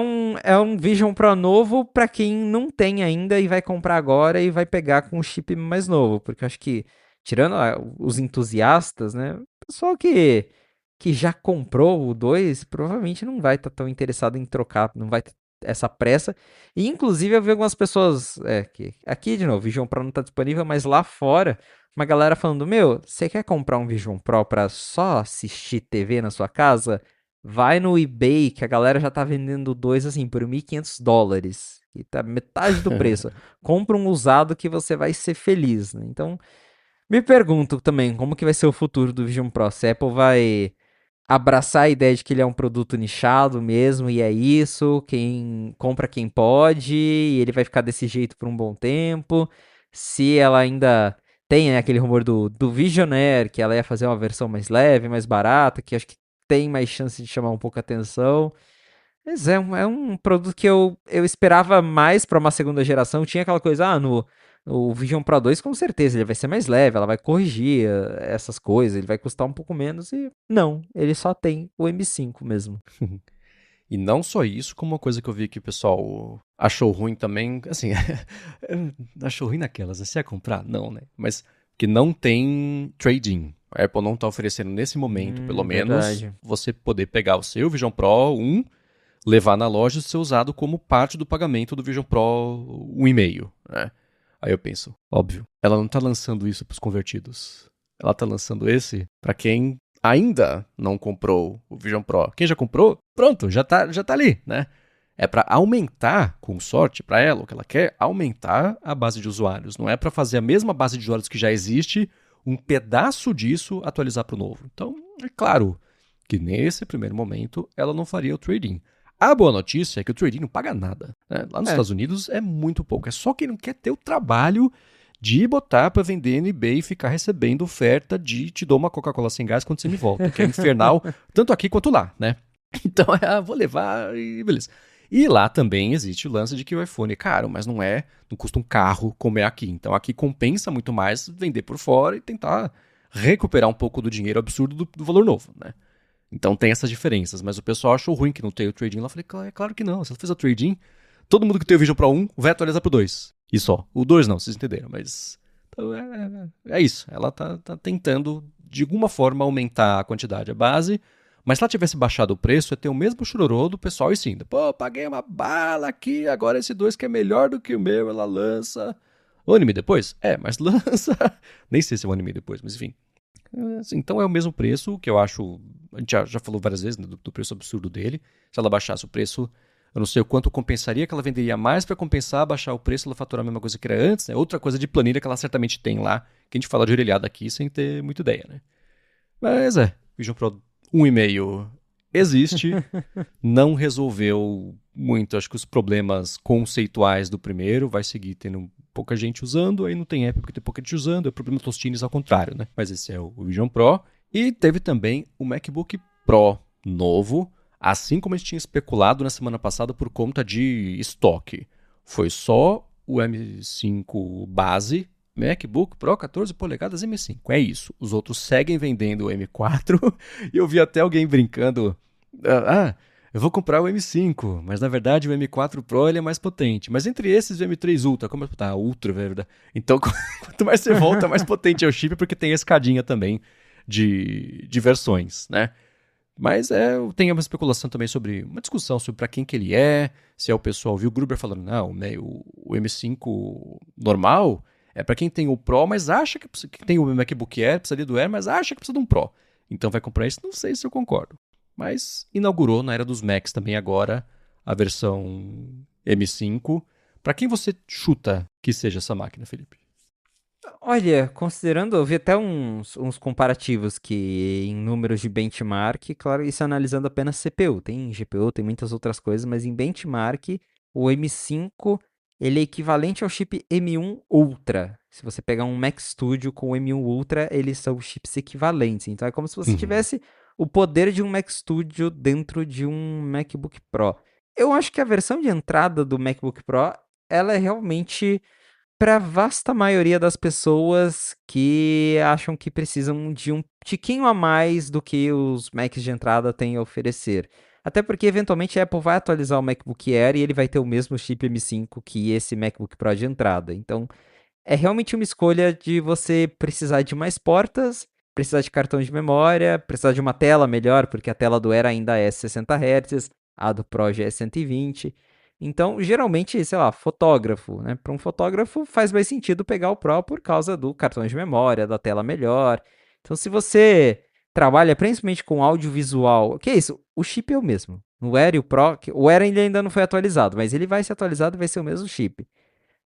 um Vision Pro novo para quem não tem ainda e vai comprar agora e vai pegar com o chip mais novo. Porque eu acho que, tirando os entusiastas, né? O pessoal que já comprou o 2 provavelmente não vai estar tão interessado em trocar, não vai ter essa pressa. E inclusive eu vi algumas pessoas, que aqui de novo, Vision Pro não está disponível, mas lá fora, uma galera falando: Meu, você quer comprar um Vision Pro para só assistir TV na sua casa? Vai no eBay, que a galera já tá vendendo dois assim por $1.500. E tá metade do preço. Compra um usado que você vai ser feliz, né? Então, me pergunto também como que vai ser o futuro do Vision Pro. Se a Apple vai abraçar a ideia de que ele é um produto nichado mesmo, e é isso, quem compra quem pode, e ele vai ficar desse jeito por um bom tempo. Se ela ainda tem, né, aquele rumor do Visionaire, que ela ia fazer uma versão mais leve, mais barata, que acho que tem mais chance de chamar um pouco a atenção. Mas é um produto que eu esperava mais para uma segunda geração. Tinha aquela coisa, no o Vision Pro 2 com certeza ele vai ser mais leve, ela vai corrigir essas coisas, ele vai custar um pouco menos e não, ele só tem o M5 mesmo. E não só isso, como uma coisa que eu vi que o pessoal achou ruim também, assim, achou ruim naquelas, né? Se ia comprar? Não, né? Mas que não tem trade-in. A Apple não tá oferecendo nesse momento, pelo menos, Verdade. você poder pegar o seu Vision Pro 1, levar na loja e ser usado como parte do pagamento do Vision Pro 1,5, né? Aí eu penso, óbvio, ela não tá lançando isso pros convertidos. Ela tá lançando esse pra quem ainda não comprou o Vision Pro. Quem já comprou, pronto, já tá ali, né? É para aumentar, com sorte para ela, o que ela quer, aumentar a base de usuários. Não é para fazer a mesma base de usuários que já existe, um pedaço disso atualizar para o novo. Então, é claro que nesse primeiro momento ela não faria o trading. A boa notícia é que o trading não paga nada, né? Lá nos É. Estados Unidos é muito pouco. É só quem não quer ter o trabalho de botar para vender no eBay e ficar recebendo oferta de te dou uma Coca-Cola sem gás quando você me volta, que é infernal, tanto aqui quanto lá, né? Então, vou levar e beleza. E lá também existe o lance de que o iPhone é caro, mas não custa um carro como é aqui. Então aqui compensa muito mais vender por fora e tentar recuperar um pouco do dinheiro absurdo do valor novo, né? Então tem essas diferenças, mas o pessoal achou ruim que não tem o trade-in lá. Eu falei, é claro que não, se ela fez o trade-in, todo mundo que tem o Vision Pro 1 vai atualizar pro 2. E só. O 2 não, vocês entenderam, mas... Então é isso, ela tá tentando, de alguma forma, aumentar a quantidade, a base, mas se ela tivesse baixado o preço, ia ter o mesmo chororô do pessoal e sim, pô, paguei uma bala aqui, agora esse 2 que é melhor do que o meu, ela lança... Um anime depois? Mas lança... Nem sei se é um anime depois, mas enfim. Então é o mesmo preço, que eu acho. A gente já falou várias vezes, né, do preço absurdo dele. Se ela baixasse o preço, eu não sei o quanto compensaria, que ela venderia mais para compensar, baixar o preço, ela faturar a mesma coisa que era antes. Né? Outra coisa de planilha que ela certamente tem lá, que a gente fala de orelhada aqui sem ter muita ideia. Né? Mas Vision Pro 1,5 existe, não resolveu muito, acho que os problemas conceituais do primeiro, vai seguir tendo pouca gente usando, aí não tem app porque tem pouca gente usando, é o problema dos tostines ao contrário, né? Mas esse é o Vision Pro. E teve também o MacBook Pro novo, assim como a gente tinha especulado na semana passada por conta de estoque. Foi só o M5 base, MacBook Pro 14 polegadas M5, é isso. Os outros seguem vendendo o M4 e eu vi até alguém brincando, eu vou comprar o M5, mas na verdade o M4 Pro ele é mais potente. Mas entre esses o M3 Ultra, como tá Ultra, verdade? Então quanto mais você volta, mais potente é o chip, porque tem a escadinha também de versões, né? Mas tem uma especulação também sobre, uma discussão sobre para quem que ele é, se é o pessoal, viu o Gruber falando, não, né, o M5 normal é para quem tem o Pro, mas acha que tem o MacBook Air, precisaria do Air, mas acha que precisa de um Pro. Então vai comprar isso, não sei se eu concordo. Mas inaugurou na era dos Macs também agora a versão M5. Para quem você chuta que seja essa máquina, Felipe? Olha, considerando, eu vi até uns comparativos que em números de benchmark, claro, isso analisando apenas CPU, tem GPU, tem muitas outras coisas, mas em benchmark, o M5, ele é equivalente ao chip M1 Ultra. Se você pegar um Mac Studio com o M1 Ultra, eles são chips equivalentes. Então é como se você Uhum. tivesse o poder de um Mac Studio dentro de um MacBook Pro. Eu acho que a versão de entrada do MacBook Pro, ela é realmente para a vasta maioria das pessoas que acham que precisam de um tiquinho a mais do que os Macs de entrada têm a oferecer. Até porque, eventualmente, a Apple vai atualizar o MacBook Air e ele vai ter o mesmo chip M5 que esse MacBook Pro de entrada. Então, é realmente uma escolha de você precisar de mais portas, precisar de cartão de memória, precisar de uma tela melhor, porque a tela do Air ainda é 60 Hz, a do Pro já é 120. Então, geralmente, sei lá, fotógrafo, né? Para um fotógrafo faz mais sentido pegar o Pro por causa do cartão de memória, da tela melhor. Então, se você trabalha principalmente com audiovisual, que é isso? O chip é o mesmo. No Air e o Pro, o Air ainda não foi atualizado, mas ele vai ser atualizado e vai ser o mesmo chip.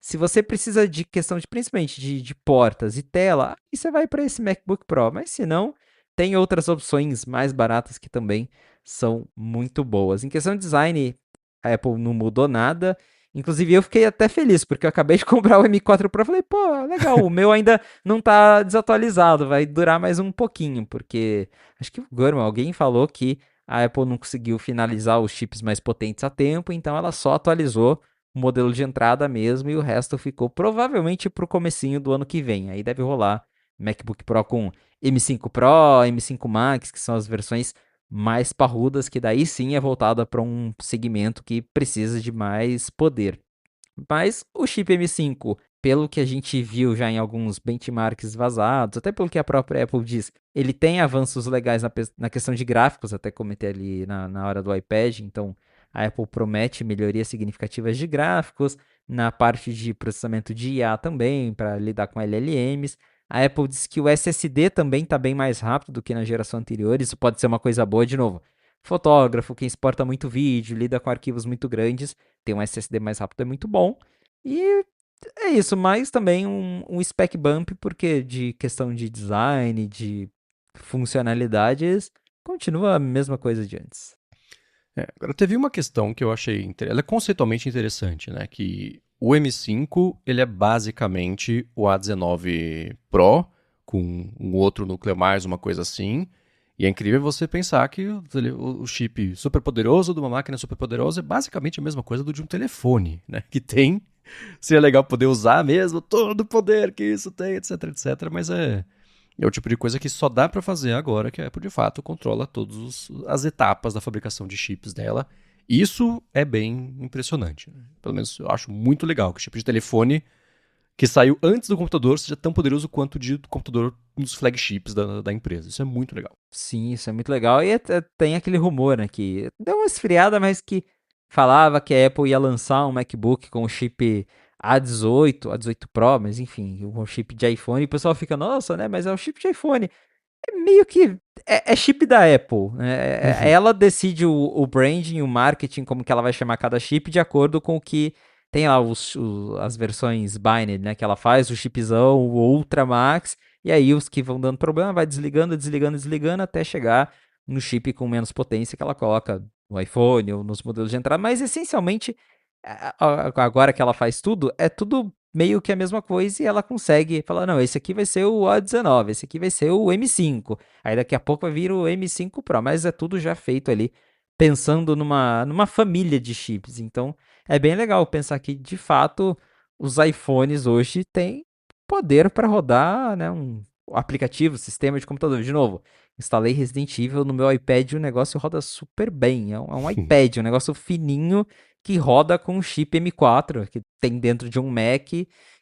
Se você precisa de questão de principalmente de portas e tela, aí você vai para esse MacBook Pro. Mas se não, tem outras opções mais baratas que também são muito boas. Em questão de design, a Apple não mudou nada. Inclusive, eu fiquei até feliz, porque eu acabei de comprar o M4 Pro. Falei, pô, legal, o meu ainda não tá desatualizado, vai durar mais um pouquinho, porque acho que o Gurman, alguém falou que a Apple não conseguiu finalizar os chips mais potentes a tempo, então ela só atualizou o modelo de entrada mesmo e o resto ficou provavelmente pro comecinho do ano que vem. Aí deve rolar MacBook Pro com M5 Pro, M5 Max, que são as versões mais parrudas, que daí sim é voltada para um segmento que precisa de mais poder. Mas o chip M5, pelo que a gente viu já em alguns benchmarks vazados, até pelo que a própria Apple diz, ele tem avanços legais na questão de gráficos, até comentei ali na hora do iPad, então a Apple promete melhorias significativas de gráficos, na parte de processamento de IA também, para lidar com LLMs. A Apple diz que o SSD também está bem mais rápido do que na geração anterior, isso pode ser uma coisa boa de novo. Fotógrafo, quem exporta muito vídeo, lida com arquivos muito grandes, ter um SSD mais rápido é muito bom. E é isso, mas também um spec bump, porque de questão de design, de funcionalidades, continua a mesma coisa de antes. Agora teve uma questão que eu achei, ela é conceitualmente interessante, né? Que o M5 ele é basicamente o A19 Pro com um outro núcleo a mais, uma coisa assim. E é incrível você pensar que o chip super poderoso de uma máquina super poderosa é basicamente a mesma coisa do de um telefone, né? Que tem, seria legal poder usar mesmo todo o poder que isso tem, etc, etc. Mas É o tipo de coisa que só dá para fazer agora que a Apple de fato controla todas as etapas da fabricação de chips dela. Isso é bem impressionante, né? Pelo menos eu acho muito legal que o chip de telefone que saiu antes do computador seja tão poderoso quanto o de computador dos flagships da empresa. Isso é muito legal. Sim, isso é muito legal. E tem aquele rumor, né, que deu uma esfriada, mas que falava que a Apple ia lançar um MacBook com o chip A18, A18 Pro, mas enfim, um chip de iPhone. E o pessoal fica, nossa, né, mas é um chip de iPhone. É meio que é chip da Apple, né? Uhum. Ela decide o branding, o marketing, como que ela vai chamar cada chip, de acordo com o que tem lá as versões binary, né? Que ela faz, o chipzão, o Ultra Max, e aí os que vão dando problema, vai desligando, desligando, desligando, até chegar no chip com menos potência que ela coloca no iPhone ou nos modelos de entrada. Mas essencialmente, agora que ela faz tudo, é tudo meio que a mesma coisa e ela consegue falar, não, esse aqui vai ser o A19, esse aqui vai ser o M5, aí daqui a pouco vai vir o M5 Pro, mas é tudo já feito ali, pensando numa família de chips, então é bem legal pensar que, de fato, os iPhones hoje têm poder para rodar, né, um aplicativo, sistema de computador, de novo, instalei Resident Evil no meu iPad e o negócio roda super bem, é um iPad, um negócio fininho, que roda com um chip M4 que tem dentro de um Mac,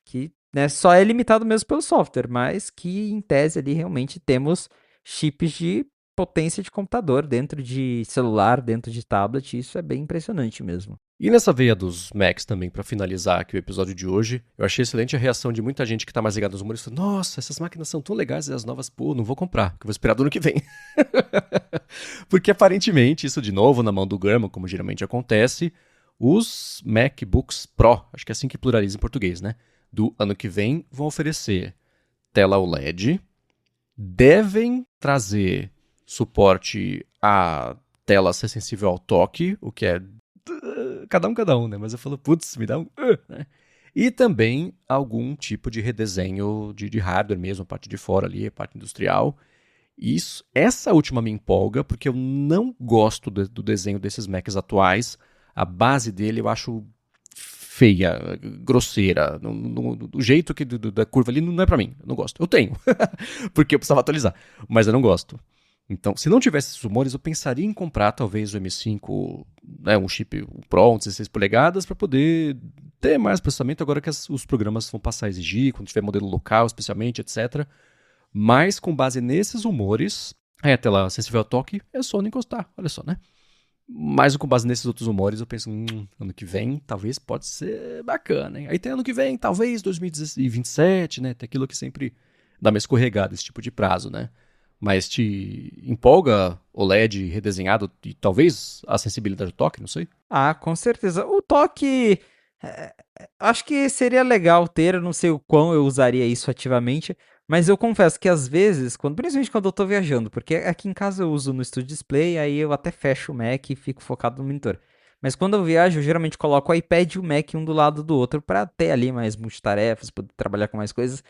que né, só é limitado mesmo pelo software, mas que em tese ali realmente temos chips de potência de computador dentro de celular, dentro de tablet, isso é bem impressionante mesmo. E nessa veia dos Macs também, para finalizar aqui o episódio de hoje, eu achei excelente a reação de muita gente que tá mais ligada nos rumores. Nossa, essas máquinas são tão legais e as novas, pô, não vou comprar, que eu vou esperar do ano que vem. Porque aparentemente, isso de novo na mão do Gurman, como geralmente acontece, os MacBooks Pro, acho que é assim que pluraliza em português, né? Do ano que vem vão oferecer tela OLED, devem trazer suporte a tela ser sensível ao toque, o que é cada um, né? Mas eu falo, putz, me dá um. Né? E também algum tipo de redesenho de hardware mesmo, a parte de fora ali, a parte industrial. Isso, essa última me empolga, porque eu não gosto do desenho desses Macs atuais. A base dele eu acho feia, grosseira. Do jeito que da curva ali não é pra mim. Eu não gosto. Eu tenho, porque eu precisava atualizar, mas eu não gosto. Então, se não tivesse esses rumores, eu pensaria em comprar talvez o M5, né, um chip Pro, um 16 polegadas, para poder ter mais processamento agora que os programas vão passar a exigir, quando tiver modelo local, especialmente, etc. Mas com base nesses rumores, a tela sensível ao toque é só não encostar, olha só, né? Mas com base nesses outros rumores, eu penso, ano que vem talvez pode ser bacana, hein? Aí tem ano que vem, talvez 2027, né? Tem aquilo que sempre dá uma escorregada, esse tipo de prazo, né? Mas te empolga o LED redesenhado e talvez a sensibilidade do toque, não sei? Ah, com certeza. O toque, acho que seria legal ter, eu não sei o quão eu usaria isso ativamente, mas eu confesso que às vezes, principalmente quando eu tô viajando, porque aqui em casa eu uso no Studio Display, aí eu até fecho o Mac e fico focado no monitor. Mas quando eu viajo, eu geralmente coloco o iPad e o Mac um do lado do outro para ter ali mais multitarefas, poder trabalhar com mais coisas.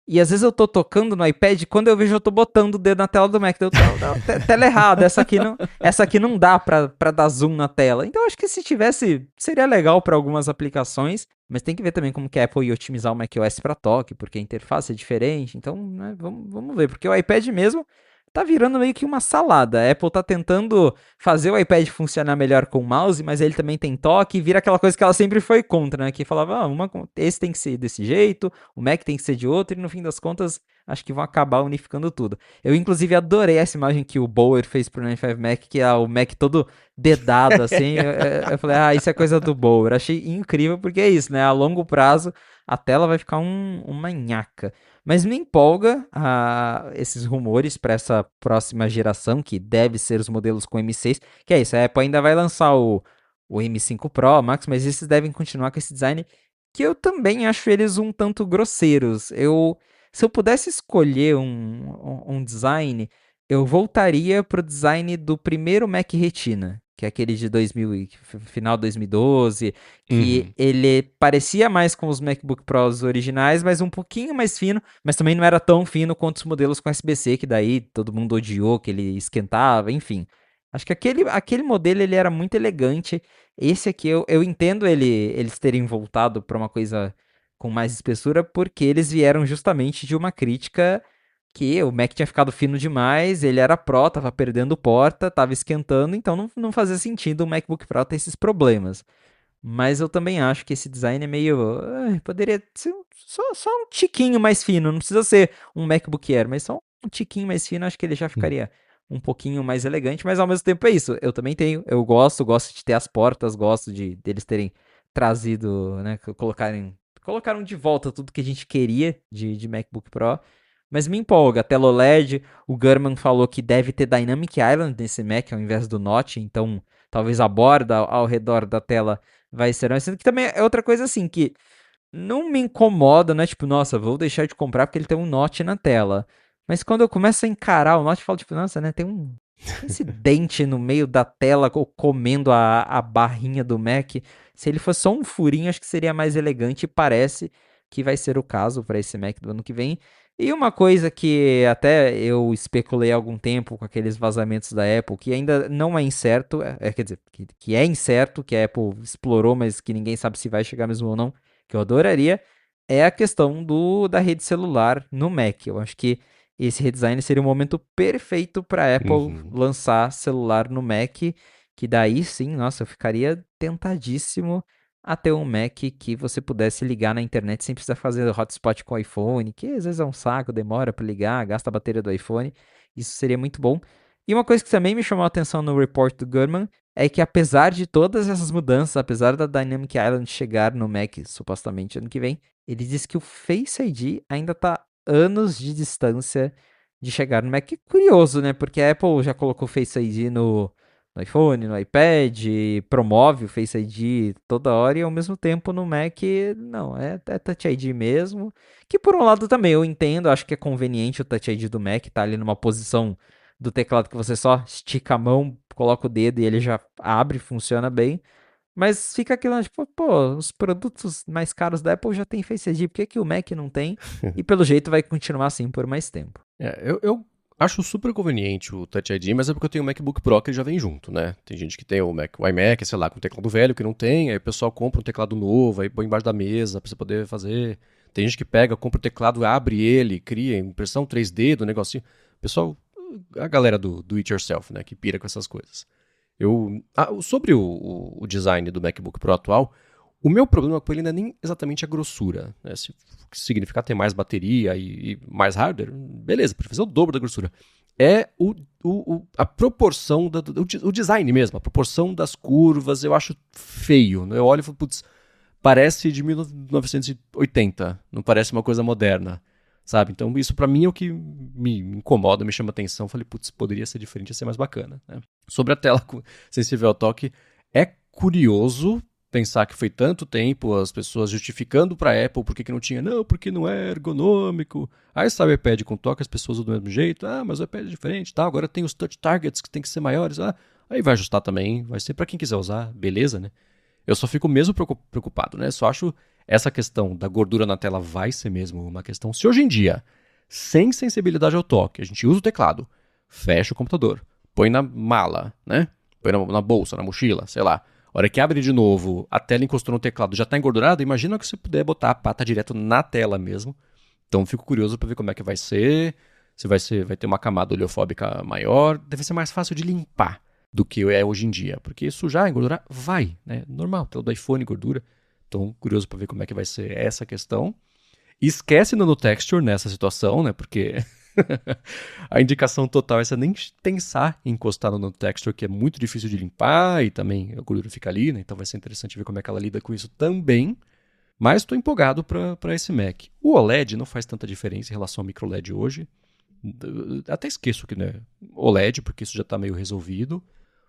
E às vezes eu tô tocando no iPad, quando eu vejo eu tô botando o dedo na tela do Mac. Eu tô, não, tela errada, essa aqui não dá pra dar zoom na tela. Então acho que se tivesse, seria legal pra algumas aplicações, mas tem que ver também como que a Apple ia otimizar o macOS pra toque, porque a interface é diferente. Então, né, vamos ver, porque o iPad mesmo tá virando meio que uma salada. A Apple tá tentando fazer o iPad funcionar melhor com o mouse, mas ele também tem toque e vira aquela coisa que ela sempre foi contra, né? Que falava, esse tem que ser desse jeito, o Mac tem que ser de outro, e no fim das contas, acho que vão acabar unificando tudo. Eu, inclusive, adorei essa imagem que o Bower fez pro 95 Mac, que é o Mac todo dedado, assim. Eu falei, isso é coisa do Bower. Achei incrível, porque é isso, né? A longo prazo, a tela vai ficar uma nhaca. Mas me empolga esses rumores para essa próxima geração, que deve ser os modelos com M6, que é isso, a Apple ainda vai lançar o M5 Pro, Max, mas esses devem continuar com esse design que eu também acho eles um tanto grosseiros. Se eu pudesse escolher um design, eu voltaria pro design do primeiro Mac Retina, que é aquele de 2000, final 2012, que Uhum. ele parecia mais com os MacBook Pros originais, mas um pouquinho mais fino, mas também não era tão fino quanto os modelos com USB-C, que daí todo mundo odiou, que ele esquentava, enfim. Acho que aquele modelo ele era muito elegante. Esse aqui eu entendo eles terem voltado para uma coisa com mais espessura, porque eles vieram justamente de uma crítica que o Mac tinha ficado fino demais, ele era Pro, tava perdendo porta, tava esquentando, então não fazia sentido o MacBook Pro ter esses problemas. Mas eu também acho que esse design é meio. Poderia ser só um tiquinho mais fino. Não precisa ser um MacBook Air, mas só um tiquinho mais fino. Acho que ele já ficaria um pouquinho mais elegante. Mas ao mesmo tempo é isso. Eu também tenho. Eu gosto de ter as portas, gosto de deles terem trazido, né? Colocaram de volta tudo que a gente queria de MacBook Pro. Mas me empolga. A tela OLED. O Gurman falou que deve ter Dynamic Island nesse Mac ao invés do Notch. Então, talvez a borda ao redor da tela vai ser. Sendo que também é outra coisa assim, que não me incomoda, né? Tipo, nossa, vou deixar de comprar porque ele tem um Note na tela. Mas quando eu começo a encarar o Note, eu falo, tipo, nossa, né? Tem esse dente no meio da tela comendo a barrinha do Mac. Se ele fosse só um furinho, acho que seria mais elegante e parece que vai ser o caso para esse Mac do ano que vem. E uma coisa que até eu especulei há algum tempo com aqueles vazamentos da Apple, que ainda não é incerto, quer dizer, que é incerto, que a Apple explorou, mas que ninguém sabe se vai chegar mesmo ou não, que eu adoraria, é a questão da rede celular no Mac. Eu acho que esse redesign seria o momento perfeito para a Apple Uhum. lançar celular no Mac, que daí sim, nossa, eu ficaria tentadíssimo a ter um Mac que você pudesse ligar na internet sem precisar fazer hotspot com o iPhone, que às vezes é um saco, demora para ligar, gasta a bateria do iPhone. Isso seria muito bom. E uma coisa que também me chamou a atenção no report do Gurman é que apesar de todas essas mudanças, apesar da Dynamic Island chegar no Mac supostamente ano que vem, ele diz que o Face ID ainda está anos de distância de chegar no Mac. Que curioso, né? Porque a Apple já colocou o Face ID no iPhone, no iPad, promove o Face ID toda hora e ao mesmo tempo no Mac, não, é Touch ID mesmo. Que por um lado também eu entendo, acho que é conveniente o Touch ID do Mac, tá ali numa posição do teclado que você só estica a mão, coloca o dedo e ele já abre, funciona bem. Mas fica aquilo, tipo, pô, os produtos mais caros da Apple já tem Face ID, por que, que o Mac não tem? E pelo jeito vai continuar assim por mais tempo. Eu acho super conveniente o Touch ID, mas é porque eu tenho o MacBook Pro que ele já vem junto, né? Tem gente que tem o iMac, sei lá, com teclado velho que não tem, aí o pessoal compra um teclado novo, aí põe embaixo da mesa pra você poder fazer. Tem gente que pega, compra o teclado, abre ele, cria impressão 3D do negocinho. Pessoal, a galera do It Yourself, né, que pira com essas coisas. Sobre o design do MacBook Pro atual, o meu problema com ele não é nem exatamente a grossura. Né? Se significar ter mais bateria e mais hardware, beleza, pode fazer o dobro da grossura. É a proporção, o design mesmo, a proporção das curvas, eu acho feio. Né? Eu olho e falo, putz, parece de 1980, não parece uma coisa moderna. Sabe? Então, isso pra mim é o que me incomoda, me chama atenção. Falei, putz, poderia ser diferente, ia ser mais bacana. Né? Sobre a tela sensível ao toque, é curioso pensar que foi tanto tempo as pessoas justificando para a Apple por que não tinha. Não, porque não é ergonômico. Aí sai o iPad com toque, as pessoas usam do mesmo jeito. Ah, mas o iPad é diferente, tá? Agora tem os touch targets que tem que ser maiores. Ah, aí vai ajustar também, vai ser para quem quiser usar, beleza, né? Eu só fico mesmo preocupado, né? Só acho essa questão da gordura na tela vai ser mesmo uma questão. Se hoje em dia, sem sensibilidade ao toque, a gente usa o teclado, fecha o computador, põe na mala, né? Põe na bolsa, na mochila, sei lá. A hora que abre de novo, a tela encostou no teclado, já está engordurada, imagina que você puder botar a pata direto na tela mesmo. Então fico curioso para ver como é que vai ser, se vai ter uma camada oleofóbica maior, deve ser mais fácil de limpar do que é hoje em dia, porque sujar, engordurar, vai, né? Normal, tela do iPhone gordura. Então curioso para ver como é que vai ser essa questão. E esquece nanotexture nessa situação, né? Porque a indicação total é você nem pensar em encostar no nanotexture, que é muito difícil de limpar e também a gordura fica ali, né? Então vai ser interessante ver como é que ela lida com isso também. Mas estou empolgado para esse Mac. O OLED não faz tanta diferença em relação ao micro LED hoje. Até esqueço que né, OLED, porque isso já está meio resolvido.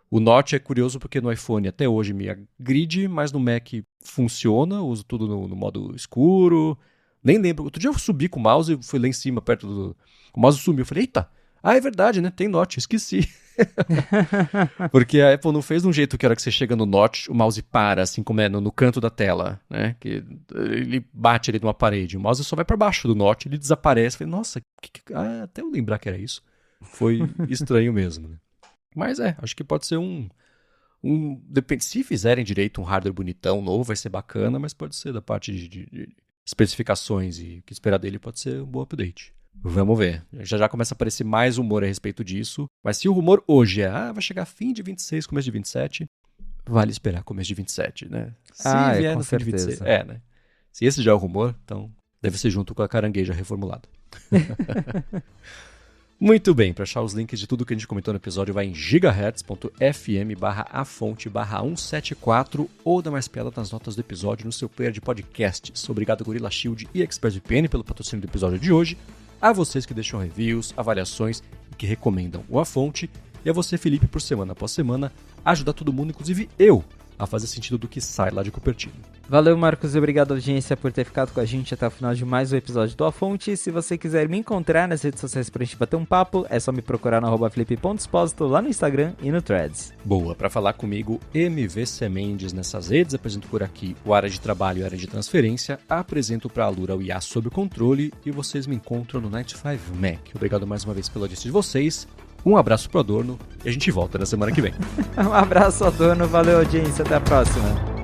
O Notch é curioso porque no iPhone até hoje me agride, mas no Mac funciona, uso tudo no modo escuro. Nem lembro. Outro dia eu subi com o mouse e fui lá em cima, perto do. O mouse sumiu. Eu falei, eita! Ah, é verdade, né? Tem Notch, esqueci. Porque a Apple não fez de um jeito que a hora que você chega no Notch, o mouse para, assim como é no canto da tela, né? Que ele bate ali numa parede. O mouse só vai para baixo do Notch, ele desaparece. Eu falei, nossa, até eu lembrar que era isso. Foi estranho mesmo, né? Mas acho que pode ser depende, se fizerem direito um hardware bonitão, novo, vai ser bacana, mas pode ser da parte de especificações e o que esperar dele pode ser um bom update. Vamos ver. Já começa a aparecer mais rumor a respeito disso. Mas se o rumor hoje vai chegar fim de 26, começo de 27, vale esperar começo de 27, né? Se vier com no fim de certeza. 26. Né? Se esse já é o rumor, então deve ser junto com a carangueja reformulada. Muito bem, para achar os links de tudo que a gente comentou no episódio, vai em gigahertz.fm/afonte/174 ou dá mais piada nas notas do episódio no seu player de podcasts. Obrigado, Gorilla Shield e ExpressVPN pelo patrocínio do episódio de hoje. A vocês que deixam reviews, avaliações e que recomendam o A Fonte. E a você, Felipe, por semana após semana, ajudar todo mundo, inclusive eu, a fazer sentido do que sai lá de Cupertino. Valeu, Marcos, e obrigado, audiência, por ter ficado com a gente até o final de mais um episódio do A Fonte. Se você quiser me encontrar nas redes sociais pra gente bater um papo, é só me procurar no @felipe.exposito lá no Instagram e no Threads. Boa, para falar comigo, MVC Mendes nessas redes, apresento por aqui o Área de Trabalho e Área de Transferência, apresento para a Alura o IA sob controle e vocês me encontram no Night 5 Mac. Obrigado mais uma vez pela audiência de vocês, um abraço pro Adorno e a gente volta na semana que vem. Um abraço, Adorno, valeu, audiência, até a próxima.